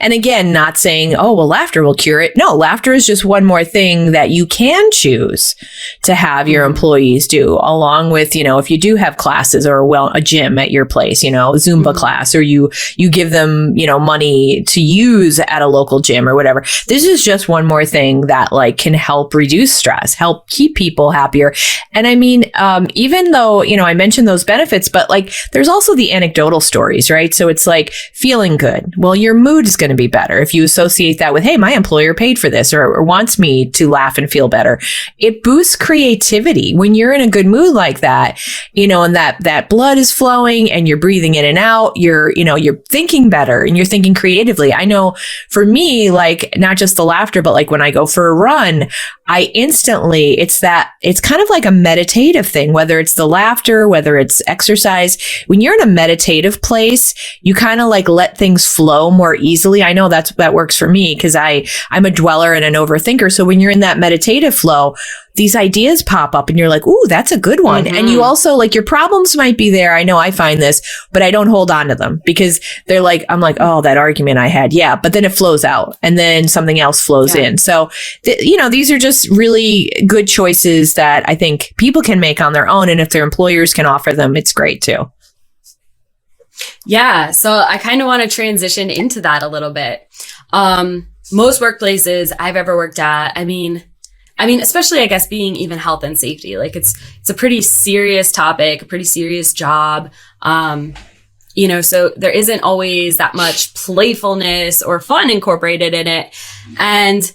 and again, not saying, oh, well, laughter will cure it. No, laughter is just one more thing that you can choose to have your employees do along with, if you do have classes or a gym at your place, Zumba class, or you give them, money to use at a local gym or whatever. This is just one more thing that like can help reduce stress, help keep people happier. And I mean, even though, I mentioned those benefits, but like there's also the anecdotal stories, right? So it's like feeling good. Well, your mood is going to be better if you associate that with, hey, my employer paid for this or wants me to laugh and feel better. It boosts creativity when you're in a good mood like that, and that blood is flowing and you're breathing in and out. You're thinking better and you're thinking creatively. I know for me, like not just the laughter, but like when I go for a run, I instantly, it's kind of like a meditative thing, whether it's the laughter, whether it's exercise. When you're in a meditative place, you kind of like let things flow more easily. I know that works for me because I'm a dweller and an overthinker. So when you're in that meditative flow, these ideas pop up and you're like, ooh, that's a good one. And you also like your problems might be there. I know I find this, but I don't hold on to them because they're like, I'm like, oh, that argument I had. Yeah. But then it flows out and then something else flows in. So, these are just really good choices that I think people can make on their own. And if their employers can offer them, it's great too. Yeah. So I kind of want to transition into that a little bit. Most workplaces I've ever worked at, I mean, especially, I guess, being even health and safety, like it's a pretty serious topic, a pretty serious job. So there isn't always that much playfulness or fun incorporated in it. And,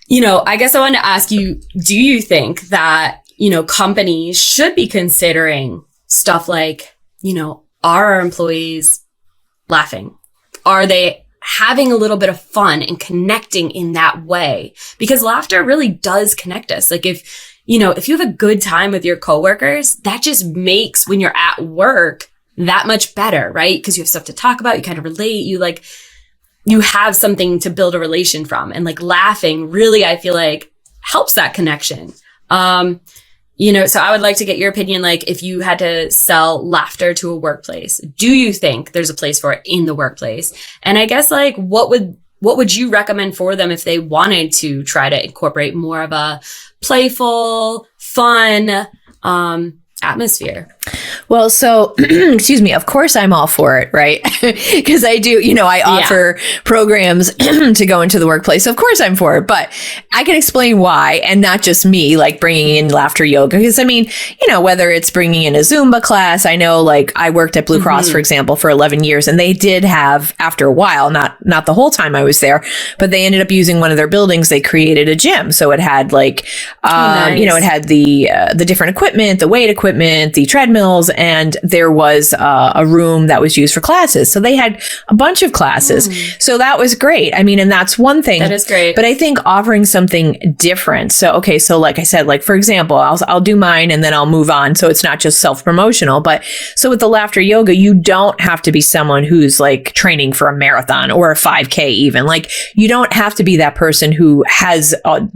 I guess I wanted to ask you, do you think that, companies should be considering stuff like, are our employees laughing? Are they having a little bit of fun and connecting in that way? Because laughter really does connect us. Like if if you have a good time with your coworkers, that just makes when you're at work that much better, right? Because you have stuff to talk about, you kind of relate, you have something to build a relation from. And like laughing really, I feel like helps that connection. So I would like to get your opinion, like if you had to sell laughter to a workplace, do you think there's a place for it in the workplace? And I guess like what would you recommend for them if they wanted to try to incorporate more of a playful, fun atmosphere? Well, so, excuse me, of course I'm all for it, right? Because I do, I offer programs to go into the workplace. Of course I'm for it, but I can explain why, and not just me, like bringing in laughter yoga. Because whether it's bringing in a Zumba class, I know like I worked at Blue Cross, for example, for 11 years, and they did have, after a while, not the whole time I was there, but they ended up using one of their buildings. They created a gym. So it had like, nice. It had the different equipment, the weight equipment, the treadmills, and there was a room that was used for classes. So they had a bunch of classes. So that was great. And that's one thing. That is great. But I think offering something different. So like I said, like for example, I'll do mine and then I'll move on. So it's not just self-promotional. But so with the laughter yoga, you don't have to be someone who's like training for a marathon or a 5K even. Like you don't have to be that person who has 5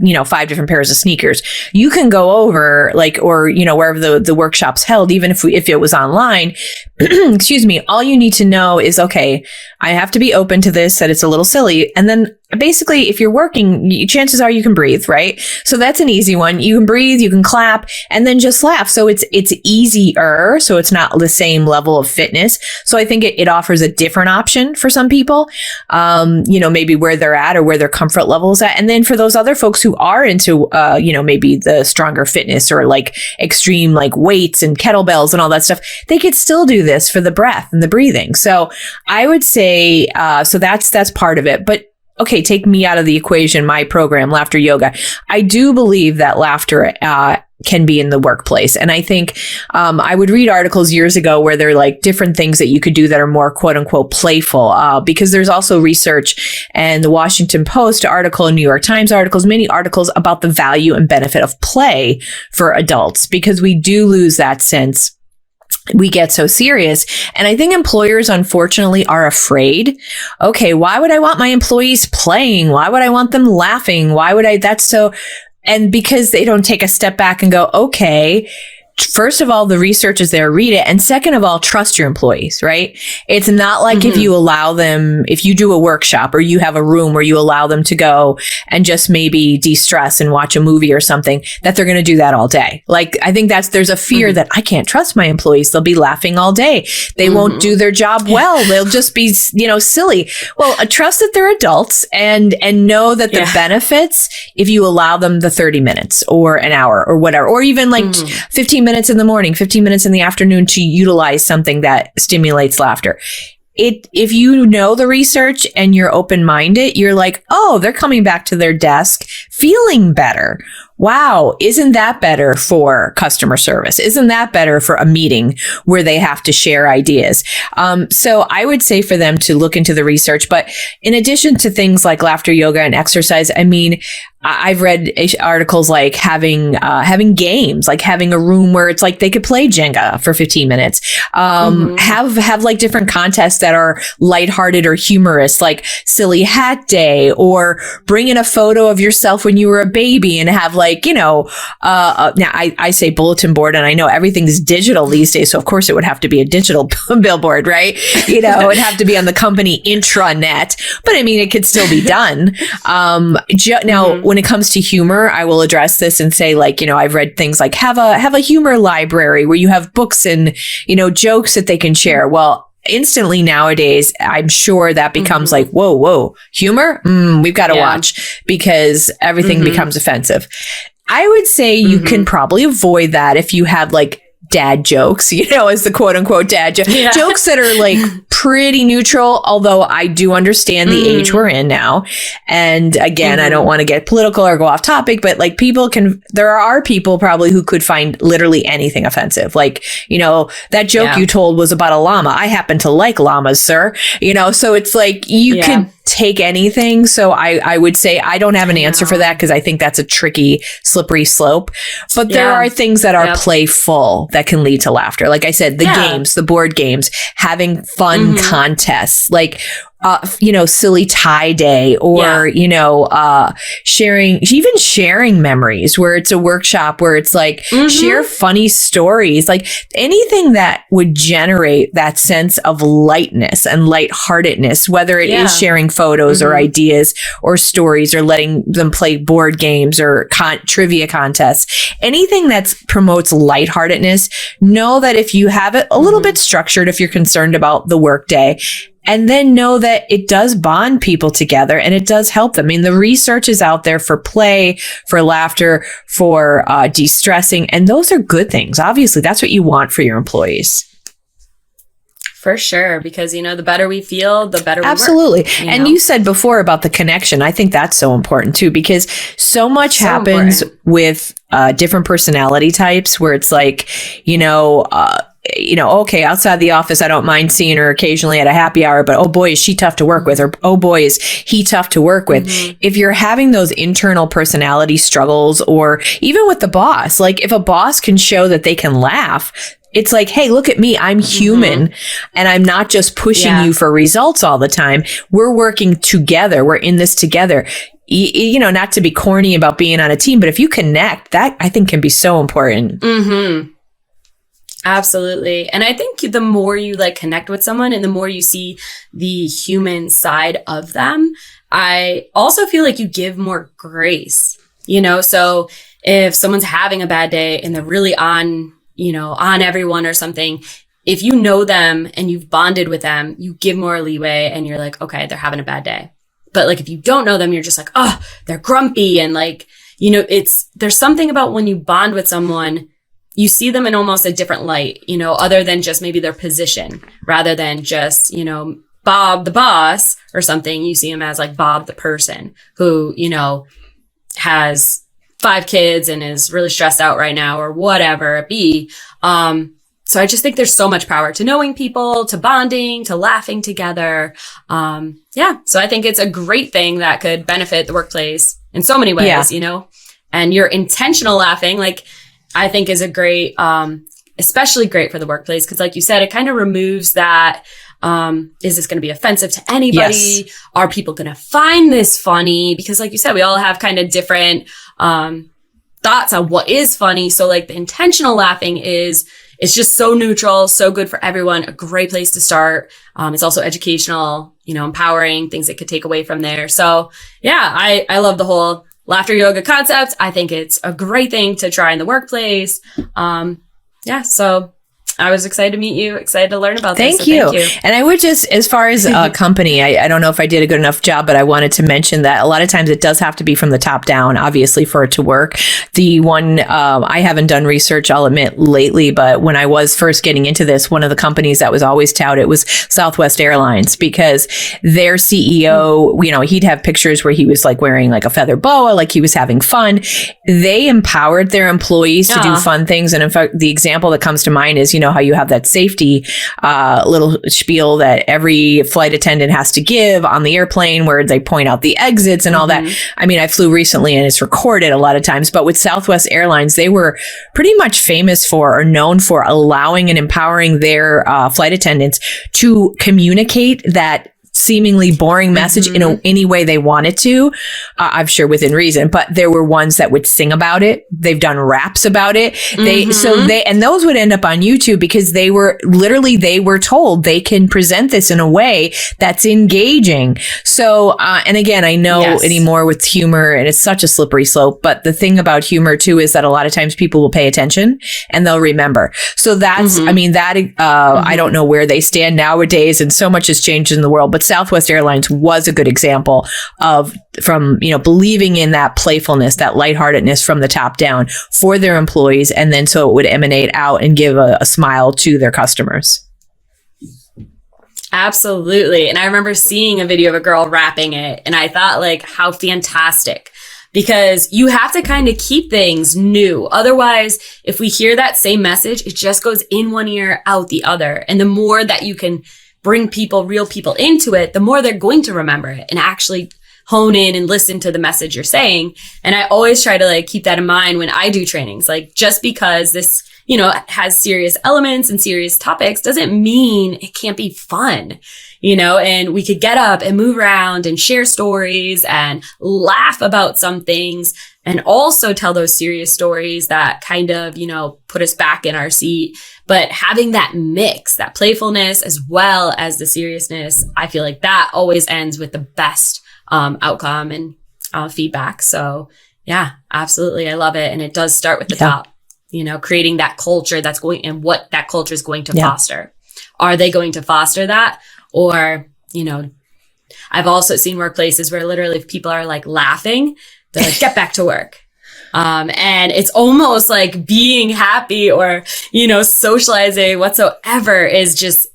different pairs of sneakers. You can go over wherever the workshop's held, even if it was online, excuse me, all you need to know is, okay, I have to be open to this, that it's a little silly. And then basically, if you're working, chances are you can breathe, right? So that's an easy one. You can breathe, you can clap, and then just laugh. So it's easier. So it's not the same level of fitness. So I think it offers a different option for some people, maybe where they're at or where their comfort level is at. And then for those other folks who are into, maybe the stronger fitness or like extreme like weights and kettlebells and all that stuff, they could still do this for the breath and the breathing. So I would say, so that's part of it. But okay, take me out of the equation, my program, Laughter Yoga. I do believe that laughter can be in the workplace. And I think I would read articles years ago where they're like different things that you could do that are more quote unquote playful, because there's also research and the Washington Post article and New York Times articles, many articles about the value and benefit of play for adults, because we do lose that sense. We get so serious. And I think employers, unfortunately, are afraid. Okay, why would I want my employees playing? Why would I want them laughing? And because they don't take a step back and go, okay, first of all, the research is there, read it. And second of all, trust your employees, right? It's not like if you allow them, if you do a workshop or you have a room where you allow them to go and just maybe de-stress and watch a movie or something, that they're going to do that all day. Like, I think there's a fear that I can't trust my employees. They'll be laughing all day. They won't do their job well. They'll just be, silly. Well, trust that they're adults and know that the benefits, if you allow them the 30 minutes or an hour or whatever, or even like 15 minutes in the morning, 15 minutes in the afternoon to utilize something that stimulates laughter. If you know the research and you're open-minded, you're like, oh, they're coming back to their desk feeling better. Wow, isn't that better for customer service? Isn't that better for a meeting where they have to share ideas? So I would say for them to look into the research. But in addition to things like laughter yoga and exercise, I've read articles like having games, like having a room where it's like they could play Jenga for 15 minutes, have like different contests that are lighthearted or humorous, like silly hat day, or bring in a photo of yourself when you were a baby and have like, now I say bulletin board, and I know everything's digital these days. So of course it would have to be a digital billboard, right? It'd have to be on the company intranet, but it could still be done. Now, when it comes to humor, I will address this and say, like, I've read things like have a humor library where you have books and, jokes that they can share. Well, instantly nowadays, I'm sure that becomes like, whoa, humor? We've got to watch, because everything becomes offensive. I would say you can probably avoid that if you have like dad jokes, as the quote unquote dad joke, jokes that are like pretty neutral, although I do understand the age we're in now. And again, I don't want to get political or go off topic, but like there are people probably who could find literally anything offensive. Like, that joke you told was about a llama. I happen to like llamas, sir. So it's like you could take anything. So I would say I don't have an answer for that, because I think that's a tricky, slippery slope. But there are things that are playful that can lead to laughter. Like I said, the games, the board games, having fun contests, like silly tie day, or, sharing memories, where it's a workshop where it's like, share funny stories, like anything that would generate that sense of lightness and lightheartedness, whether it is sharing photos or ideas or stories, or letting them play board games or trivia contests, anything that promotes lightheartedness. Know that if you have it a little bit structured, if you're concerned about the workday, and then know that it does bond people together and it does help them. I mean, the research is out there for play, for laughter, for de-stressing, and those are good things. Obviously, that's what you want for your employees. For sure, because, the better we feel, the better we work. Absolutely. And you said before about the connection. I think that's so important too, because so much happens with different personality types, where it's like, okay, outside the office, I don't mind seeing her occasionally at a happy hour, but oh boy, is she tough to work with, or oh boy, is he tough to work with. If you're having those internal personality struggles, or even with the boss, like if a boss can show that they can laugh, it's like, hey, look at me. I'm human, and I'm not just pushing you for results all the time. We're working together. We're in this together. Not to be corny about being on a team, but if you connect, that I think can be so important. Absolutely. And I think the more you connect with someone, and the more you see the human side of them, I also feel like you give more grace, so if someone's having a bad day and they're really on everyone or something, if you know them and you've bonded with them, you give more leeway, and you're like, okay, they're having a bad day. But if you don't know them, you're just like, oh, they're grumpy. And there's something about when you bond with someone, you see them in almost a different light, other than just maybe their position, rather than just, Bob the boss or something. You see him as Bob the person who, has 5 kids and is really stressed out right now, or whatever it be. So I just think there's so much power to knowing people, to bonding, to laughing together. So I think it's a great thing that could benefit the workplace in so many ways, and your intentional laughing, I think is a great, especially great for the workplace. Cause like you said, it kind of removes that, is this going to be offensive to anybody? Yes. Are people going to find this funny? Because like you said, we all have kind of different, thoughts on what is funny. So the intentional laughing it's just so neutral, so good for everyone. A great place to start. It's also educational, empowering, things that could take away from there. So yeah, I love the whole laughter yoga concept. I think it's a great thing to try in the workplace. So I was excited to meet you, excited to learn about this. Thank you. And I would just, as far as a company, I don't know if I did a good enough job, but I wanted to mention that a lot of times it does have to be from the top down, obviously, for it to work. The one, I haven't done research, I'll admit, lately, but when I was first getting into this, one of the companies that was always touted was Southwest Airlines, because their CEO, he'd have pictures where he was wearing a feather boa, he was having fun. They empowered their employees to do fun things. And in fact, the example that comes to mind is, how you have that safety little spiel that every flight attendant has to give on the airplane, where they point out the exits and all that. I mean, I flew recently and it's recorded a lot of times, but with Southwest Airlines, they were pretty much famous for, or known for, allowing and empowering their flight attendants to communicate that seemingly boring message in any way they wanted to. I'm sure within reason, but there were ones that would sing about it. They've done raps about it. And those would end up on YouTube, because they were told they can present this in a way that's engaging. So, and again, I know anymore with humor, and it's such a slippery slope, but the thing about humor too is that a lot of times people will pay attention and they'll remember. So that's, I don't know where they stand nowadays, and so much has changed in the world, but Southwest Airlines was a good example from believing in that playfulness, that lightheartedness from the top down for their employees. And then so it would emanate out and give a smile to their customers. Absolutely. And I remember seeing a video of a girl rapping it, and I thought how fantastic, because you have to kind of keep things new. Otherwise, if we hear that same message, it just goes in one ear, out the other. And the more that you can bring real people into it, the more they're going to remember it and actually hone in and listen to the message you're saying. And I always try to like keep that in mind when I do trainings. Like, just because this, has serious elements and serious topics doesn't mean it can't be fun, and we could get up and move around and share stories and laugh about some things, and also tell those serious stories that kind of, put us back in our seat. But having that mix, that playfulness as well as the seriousness, I feel like that always ends with the best outcome and feedback. So yeah, absolutely. I love it. And it does start with the top, creating that culture that's going, and what that culture is going to foster. Are they going to foster that? Or, I've also seen workplaces where literally if people are like laughing, they're like, get back to work. And it's almost like being happy or, socializing whatsoever is just,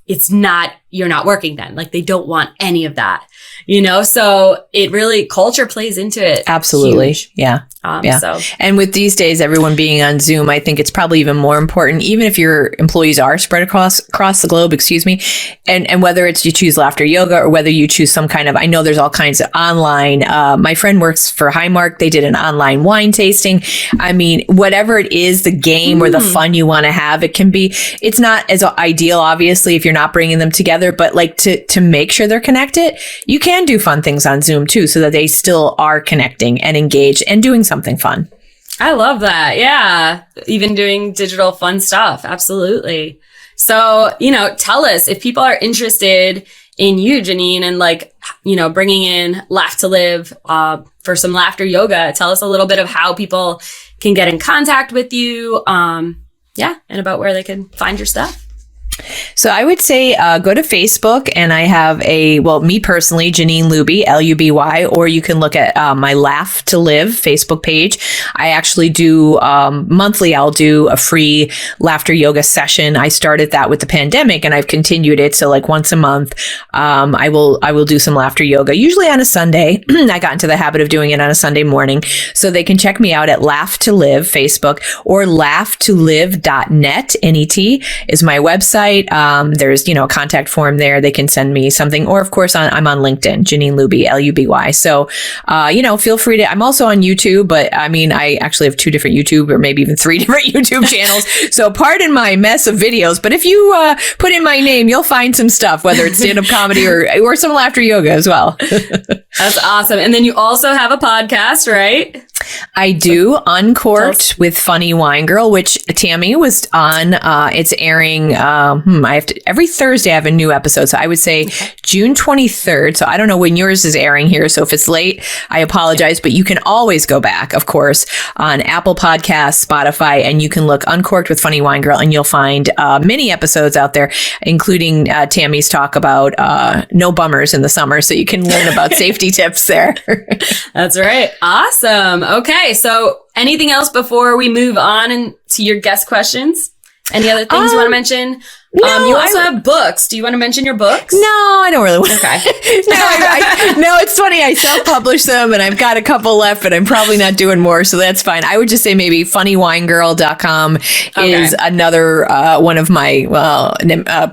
you're not working then. Like, they don't want any of that, so it really, culture plays into it. Absolutely. Huge. Yeah. So. And with these days, everyone being on Zoom, I think it's probably even more important, even if your employees are spread across the globe, and whether it's you choose laughter yoga or whether you choose some kind of, I know there's all kinds of online, my friend works for Highmark. They did an online wine tasting. I mean, whatever it is, the game or the fun you want to have, it's not as ideal, obviously, if you're not bringing them together, but like to make sure they're connected, you can do fun things on Zoom too, so that they still are connecting and engaged and doing something fun. I love that. Yeah. Even doing digital fun stuff. Absolutely. So, tell us if people are interested in you, Jeannine, and like, bringing in Laugh to Live, for some laughter yoga. Tell us a little bit of how people can get in contact with you. And about where they can find your stuff. So I would say go to Facebook, and I have me personally, Jeannine Luby, Luby, or you can look at my Laugh to Live Facebook page. I actually do monthly, I'll do a free laughter yoga session. I started that with the pandemic and I've continued it. So like once a month, I will do some laughter yoga, usually on a Sunday. I got into the habit of doing it on a Sunday morning. So they can check me out at Laugh to Live Facebook, or laughtolive.net, NET is my website. There's, a contact form there. They can send me something. Or of course, I'm on LinkedIn, Jeannine Luby, Luby. So, feel free to, I'm also on YouTube, but I mean, I actually have 2 different YouTube, or maybe even 3 different YouTube channels. So pardon my mess of videos, but if you put in my name, you'll find some stuff, whether it's stand-up comedy or some laughter yoga as well. That's awesome. And then you also have a podcast, right? I do, Uncorked with Funny Wine Girl, which Tammy was on. It's airing, every Thursday I have a new episode. So I would say June 23rd. So I don't know when yours is airing here. So if it's late, I apologize, but you can always go back, of course, on Apple Podcasts, Spotify, and you can look Uncorked with Funny Wine Girl, and you'll find many episodes out there, including Tammy's talk about no bummers in the summer. So you can learn about safety tips there. That's right. Awesome. Okay. So anything else before we move on to your guest questions? Any other things you want to mention? No, you also have books. Do you want to mention your books? No, I don't really want to. Okay. No, it's funny. I self-publish them and I've got a couple left, but I'm probably not doing more. So that's fine. I would just say maybe funnywinegirl.com is another one of my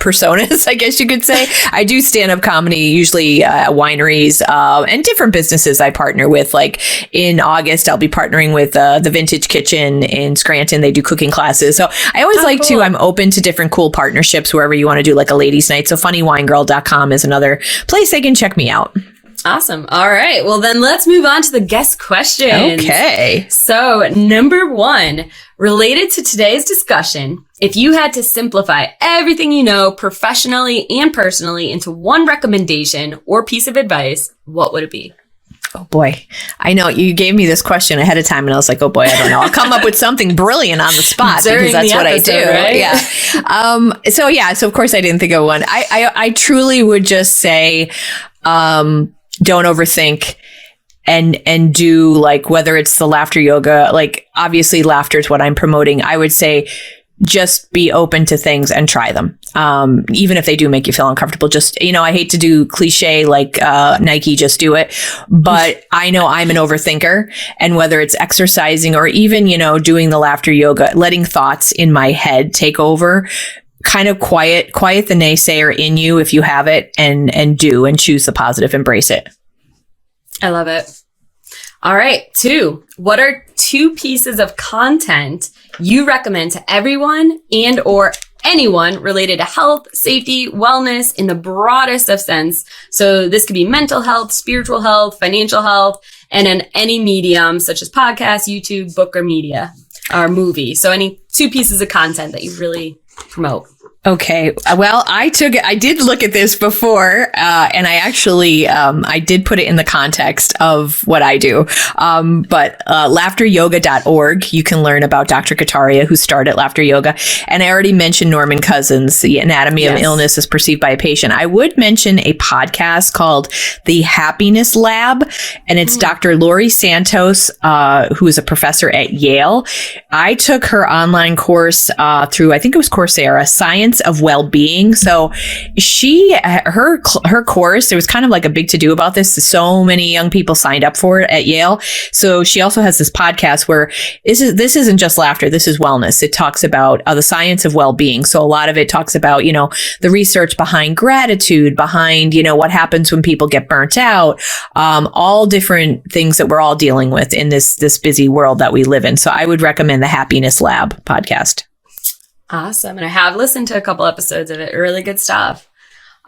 personas, I guess you could say. I do stand-up comedy, usually wineries and different businesses I partner with. Like in August, I'll be partnering with the Vintage Kitchen in Scranton. They do cooking classes. So I always I'm open to different cool partnerships wherever you want to do like a ladies' night. So funnywinegirl.com is another place they can check me out. Awesome. All right. Well, then let's move on to the guest questions. Okay. So number 1, related to today's discussion, if you had to simplify everything you know professionally and personally into one recommendation or piece of advice, what would it be? Oh boy. I know you gave me this question ahead of time and I was like, oh boy, I don't know. I'll come up with something brilliant on the spot because that's what I do. Right? Yeah. So of course I didn't think of one. I truly would just say, don't overthink and do like, whether it's the laughter yoga, like obviously laughter is what I'm promoting. I would say, just be open to things and try them. Even if they do make you feel uncomfortable, just, I hate to do cliche like Nike, just do it. But I know I'm an overthinker, and whether it's exercising or even, doing the laughter yoga, letting thoughts in my head take over kind of quiet the naysayer in you if you have it, and choose the positive, embrace it. I love it. All right. 2, what are 2 pieces of content you recommend to everyone and or anyone related to health, safety, wellness in the broadest of sense? So this could be mental health, spiritual health, financial health, and in any medium such as podcast, YouTube, book, or media or movie. So any 2 pieces of content that you really promote. Okay. Well, I did look at this before, and I actually, I did put it in the context of what I do. But laughteryoga.org, you can learn about Dr. Kataria, who started Laughter Yoga. And I already mentioned Norman Cousins, The Anatomy of Illness as Perceived by a Patient. I would mention a podcast called The Happiness Lab, and it's Dr. Lori Santos, who is a professor at Yale. I took her online course through, I think it was Coursera, Science of Well-Being. So her course, there was kind of like a big to do about this. So many young people signed up for it at Yale. So she also has this podcast where this isn't just laughter. This is wellness. It talks about the science of well-being. So a lot of it talks about, the research behind gratitude, behind, what happens when people get burnt out, all different things that we're all dealing with in this busy world that we live in. So I would recommend the Happiness Lab podcast. Awesome. And I have listened to a couple episodes of it. Really good stuff.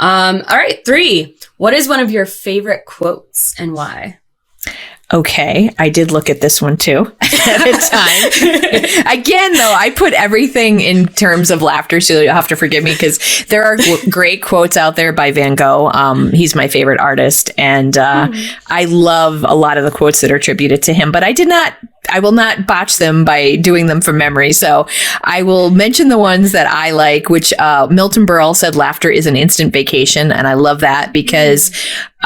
All right. 3, what is one of your favorite quotes and why? Okay, I did look at this one too at a time. Again, though, I put everything in terms of laughter, so you'll have to forgive me because there are great quotes out there by Van Gogh. He's my favorite artist, and I love a lot of the quotes that are attributed to him, but I will not botch them by doing them from memory. So I will mention the ones that I like, which Milton Berle said, laughter is an instant vacation. And I love that because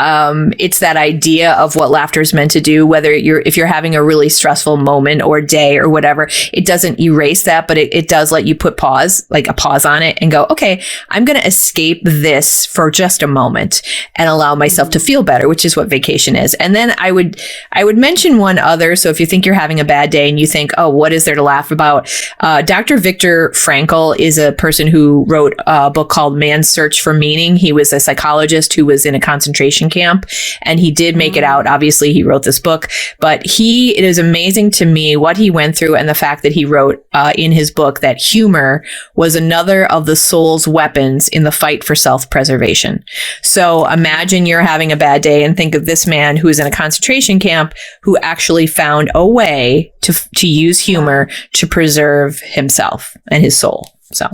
it's that idea of what laughter is meant to do, whether if you're having a really stressful moment or day or whatever, it doesn't erase that, but it does let you put a pause on it and go, okay, I'm going to escape this for just a moment and allow myself to feel better, which is what vacation is. And then I would mention one other. So if you think you're having a bad day and you think, oh, what is there to laugh about? Dr. Viktor Frankl is a person who wrote a book called Man's Search for Meaning. He was a psychologist who was in a concentration camp, and he did make it out. Obviously, he wrote this book, but it is amazing to me what he went through and the fact that he wrote in his book that humor was another of the soul's weapons in the fight for self-preservation. So imagine you're having a bad day and think of this man who is in a concentration camp who actually found a way to use humor to preserve himself and his soul. So,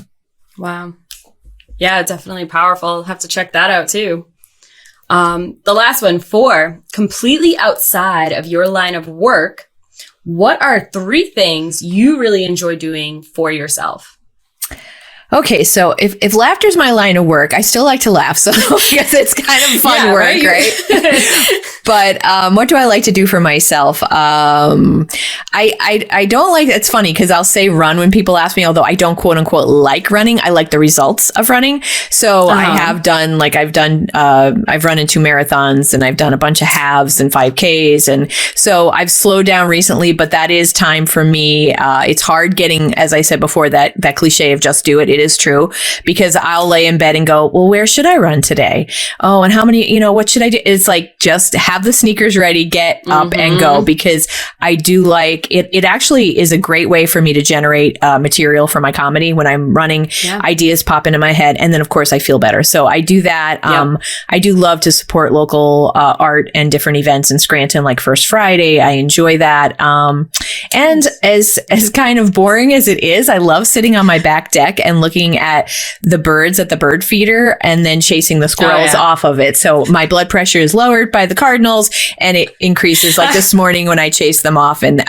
wow. Yeah, definitely powerful. I'll have to check that out too. The last one, 4, completely outside of your line of work, what are 3 things you really enjoy doing for yourself? Okay, so if laughter is my line of work, I still like to laugh. So I guess it's kind of fun work, right? But what do I like to do for myself? I don't like, it's funny because I'll say run when people ask me, although I don't quote unquote like running. I like the results of running. So I have done, I've run in 2 marathons and I've done a bunch of halves and 5Ks. And so I've slowed down recently, but that is time for me. It's hard getting, as I said before, that cliche of just do it. It is true because I'll lay in bed and go, well, where should I run today? Oh, and how many, what should I do? It's like, just have the sneakers ready, get up and go, because I do like it. It actually is a great way for me to generate material for my comedy when I'm running. Ideas pop into my head. And then of course I feel better. So I do that. I do love to support local art and different events in Scranton, like First Friday. I enjoy that. And as kind of boring as it is, I love sitting on my back deck and looking at the birds at the bird feeder and then chasing the squirrels off of it. So my blood pressure is lowered by the cardinals and it increases, like this morning when I chased them off. And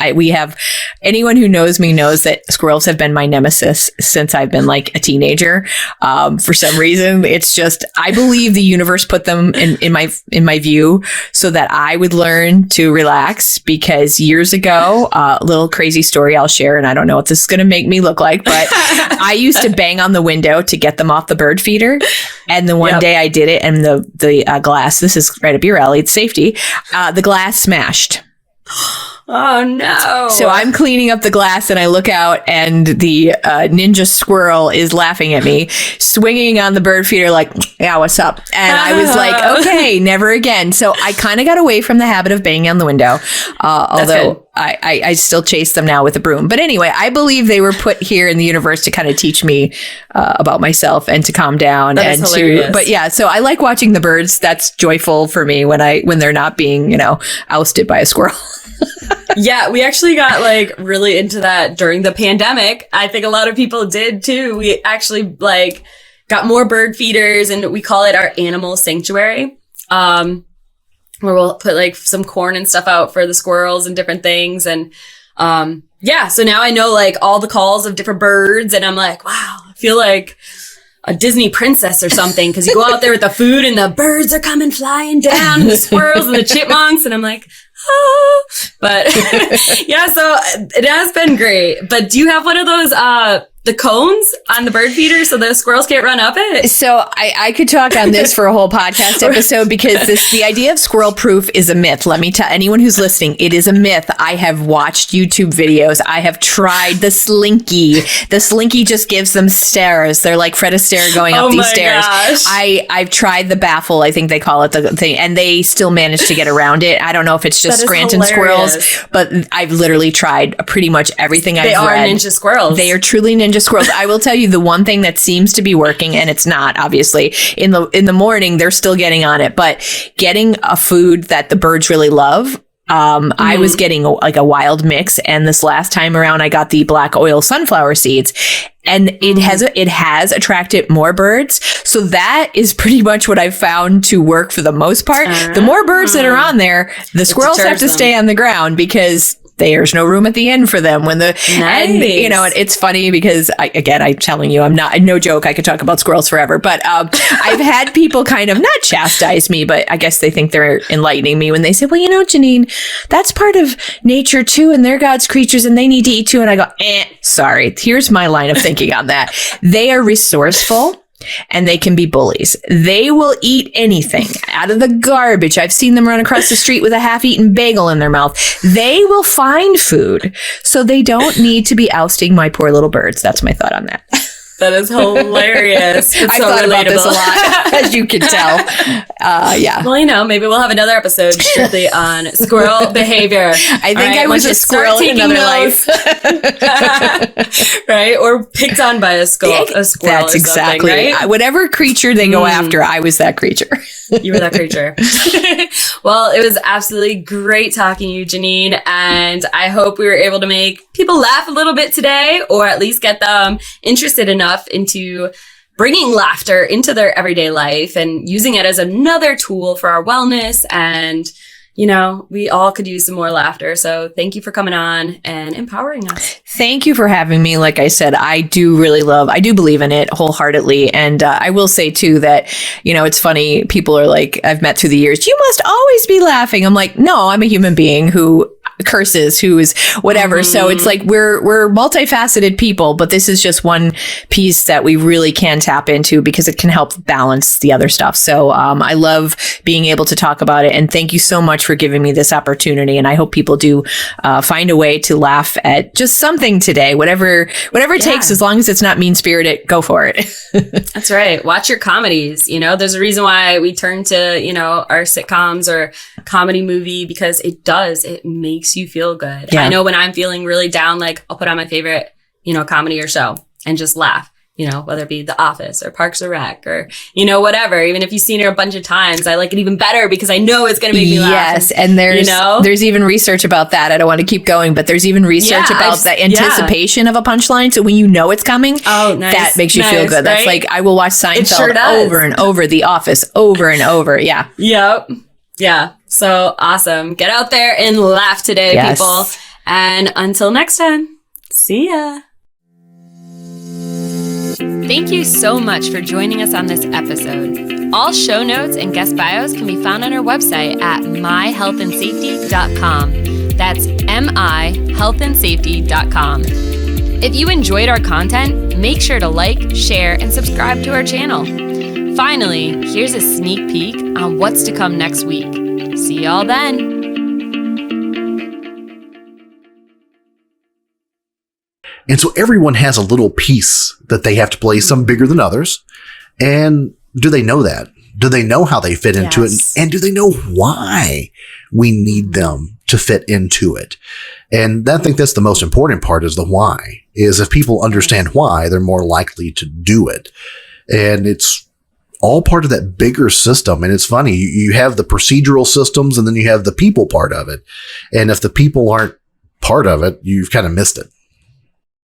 anyone who knows me knows that squirrels have been my nemesis since I've been like a teenager. For some reason, it's just, I believe the universe put them in my view so that I would learn to relax, because years ago, a little crazy story I'll share, and I don't know what this is going to make me look like, but I used to bang on the window to get them off the bird feeder. And the one day I did it and the glass, this is right up your alley, it's safety. The glass smashed. Oh, no. So I'm cleaning up the glass and I look out and the ninja squirrel is laughing at me, swinging on the bird feeder like, yeah, what's up? And I was like, okay, never again. So I kind of got away from the habit of banging on the window, although I still chase them now with a broom. But anyway, I believe they were put here in the universe to kind of teach me about myself and to calm down. That is hilarious. But yeah, so I like watching the birds. That's joyful for me when they're not being, ousted by a squirrel. Yeah, we actually got like really into that during the pandemic. I think a lot of people did too. We actually like got more bird feeders and we call it our animal sanctuary. Where we'll put like some corn and stuff out for the squirrels and different things. And so now I know like all the calls of different birds and I'm like, wow, I feel like a Disney princess or something, because you go out there with the food and the birds are coming flying down and the squirrels and the chipmunks and I'm like, oh. But yeah, so it has been great. But do you have one of those the cones on the bird feeder so the squirrels can't run up it? So I could talk on this for a whole podcast episode because the idea of squirrel-proof is a myth. Let me tell anyone who's listening, it is a myth. I have watched YouTube videos. I have tried the Slinky. The Slinky just gives them stairs. They're like Fred Astaire going up these stairs. Gosh. I've tried the baffle, I think they call it the thing, and they still manage to get around it. I don't know if it's just Scranton squirrels, but I've literally tried pretty much everything I've read. They are ninja squirrels. They are truly ninja squirrels. I will tell you the one thing that seems to be working, and it's not, obviously, in the morning, they're still getting on it, but getting a food that the birds really love. I was getting like a wild mix, and this last time around I got the black oil sunflower seeds, and it has attracted more birds. So that is pretty much what I've found to work for the most part. The more birds that are on there, the squirrels have to stay on the ground because there's no room at the end for them and it's funny because I'm telling you, I'm not, no joke. I could talk about squirrels forever, but, I've had people kind of not chastise me, but I guess they think they're enlightening me when they say, well, Jeannine, that's part of nature too. And they're God's creatures and they need to eat too. And I go, sorry. Here's my line of thinking on that. They are resourceful. And they can be bullies. They will eat anything out of the garbage. I've seen them run across the street with a half-eaten bagel in their mouth. They will find food. So they don't need to be ousting my poor little birds. That's my thought on that. That is hilarious. I've thought about this a lot, as you can tell. Yeah. Well, maybe we'll have another episode strictly on squirrel behavior. I think I was a squirrel in another life. Right? Or picked on by a squirrel. That's exactly right? Whatever creature they go after, I was that creature. You were that creature. Well, it was absolutely great talking to you, Jeannine. And I hope we were able to make people laugh a little bit today, or at least get them interested enough into bringing laughter into their everyday life and using it as another tool for our wellness. And, we all could use some more laughter. So thank you for coming on and empowering us. Thank you for having me. Like I said, I do believe in it wholeheartedly. And I will say too that, it's funny. People are like, I've met through the years, you must always be laughing. I'm like, no, I'm a human being who curses, who is whatever. So it's like we're multifaceted people, but this is just one piece that we really can tap into because it can help balance the other stuff. So I love being able to talk about it, and thank you so much for giving me this opportunity. And I hope people do find a way to laugh at just something today, whatever it takes, as long as it's not mean-spirited, go for it. That's right. Watch your comedies. There's a reason why we turn to our sitcoms or comedy movie, because it makes you feel good. Yeah. I know when I'm feeling really down, like I'll put on my favorite, comedy or show and just laugh, whether it be The Office or Parks or Rec or, whatever. Even if you've seen it a bunch of times, I like it even better because I know it's going to make me laugh. Yes. And there's even research about that. I don't want to keep going, but there's even research about the anticipation of a punchline. So when it's coming, nice. That makes you feel good. That's like, I will watch Seinfeld over and over, The Office over and over. Yeah. Yep. Yeah. So awesome. Get out there and laugh today, people. And until next time, see ya. Thank you so much for joining us on this episode. All show notes and guest bios can be found on our website at MiEHSsafety.com. That's MiHealthAndSafety.com. If you enjoyed our content, make sure to like, share, and subscribe to our channel. Finally, here's a sneak peek on what's to come next week. See y'all then. And so everyone has a little piece that they have to play, some bigger than others. And do they know that? Do they know how they fit into it? And do they know why we need them to fit into it? And I think that's the most important part, is the why. Is if people understand why, they're more likely to do it. And it's all part of that bigger system. And it's funny, you have the procedural systems and then you have the people part of it. And if the people aren't part of it, you've kind of missed it.